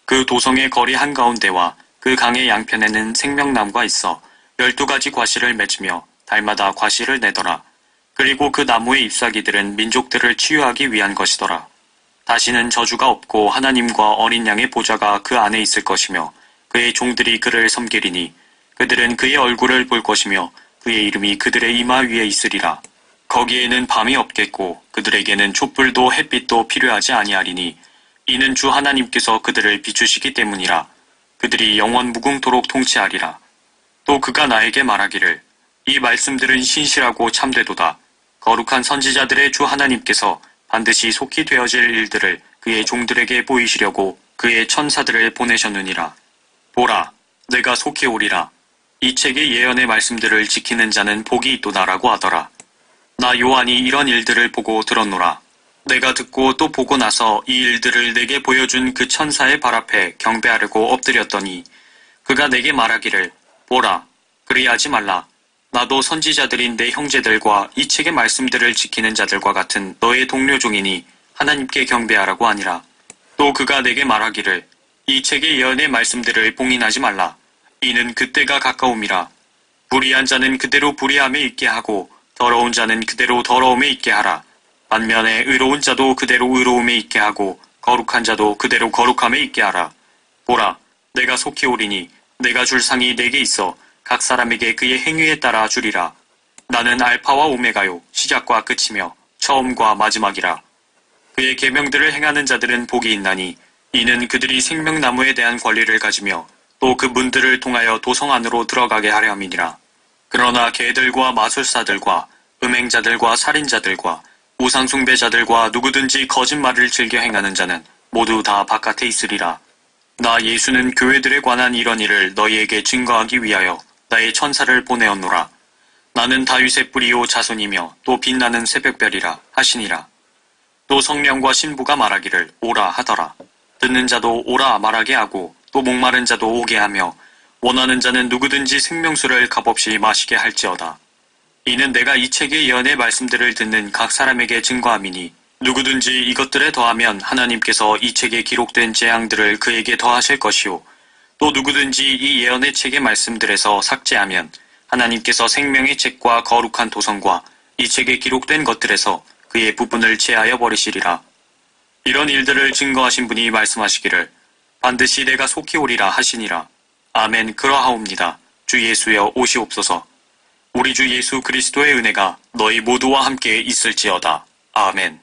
그 도성의 거리 한가운데와 그 강의 양편에는 생명나무가 있어 12가지 과실을 맺으며 달마다 과실을 내더라. 그리고 그 나무의 잎사귀들은 민족들을 치유하기 위한 것이더라. 다시는 저주가 없고 하나님과 어린 양의 보좌가 그 안에 있을 것이며 그의 종들이 그를 섬기리니 그들은 그의 얼굴을 볼 것이며 그의 이름이 그들의 이마 위에 있으리라. 거기에는 밤이 없겠고 그들에게는 촛불도 햇빛도 필요하지 아니하리니 이는 주 하나님께서 그들을 비추시기 때문이라. 그들이 영원 무궁토록 통치하리라. 또 그가 나에게 말하기를 이 말씀들은 신실하고 참되도다. 거룩한 선지자들의 주 하나님께서 반드시 속히 되어질 일들을 그의 종들에게 보이시려고 그의 천사들을 보내셨느니라. 보라, 내가 속히 오리라. 이 책의 예언의 말씀들을 지키는 자는 복이 있도다라고 하더라. 나 요한이 이런 일들을 보고 들었노라. 내가 듣고 또 보고 나서 이 일들을 내게 보여준 그 천사의 발 앞에 경배하려고 엎드렸더니 그가 내게 말하기를 보라, 그리하지 말라. 나도 선지자들인 내 형제들과 이 책의 말씀들을 지키는 자들과 같은 너의 동료 종이니 하나님께 경배하라고 하니라. 또 그가 내게 말하기를 이 책의 예언의 말씀들을 봉인하지 말라. 이는 그때가 가까움이라. 불의한 자는 그대로 불의함에 있게 하고 더러운 자는 그대로 더러움에 있게 하라. 반면에 의로운 자도 그대로 의로움에 있게 하고 거룩한 자도 그대로 거룩함에 있게 하라. 보라, 내가 속히 오리니 내가 줄 상이 내게 있어 각 사람에게 그의 행위에 따라 주리라. 나는 알파와 오메가요 시작과 끝이며 처음과 마지막이라. 그의 계명들을 행하는 자들은 복이 있나니 이는 그들이 생명나무에 대한 권리를 가지며 또 그 문들을 통하여 도성 안으로 들어가게 하려 함이니라. 그러나 개들과 마술사들과 음행자들과 살인자들과 우상숭배자들과 누구든지 거짓말을 즐겨 행하는 자는 모두 다 바깥에 있으리라. 나 예수는 교회들에 관한 이런 일을 너희에게 증거하기 위하여 나의 천사를 보내었노라. 나는 다윗의 뿌리요 자손이며 또 빛나는 새벽별이라 하시니라. 또 성령과 신부가 말하기를 오라 하더라. 듣는 자도 오라 말하게 하고 또 목마른 자도 오게 하며 원하는 자는 누구든지 생명수를 값없이 마시게 할지어다. 이는 내가 이 책의 예언의 말씀들을 듣는 각 사람에게 증거함이니 누구든지 이것들에 더하면 하나님께서 이 책에 기록된 재앙들을 그에게 더하실 것이요 또 누구든지 이 예언의 책의 말씀들에서 삭제하면 하나님께서 생명의 책과 거룩한 도성과 이 책에 기록된 것들에서 그의 부분을 제하여 버리시리라. 이런 일들을 증거하신 분이 말씀하시기를 반드시 내가 속히 오리라 하시니라. 아멘. 그러하옵니다. 주 예수여 오시옵소서. 우리 주 예수 그리스도의 은혜가 너희 모두와 함께 있을지어다. 아멘.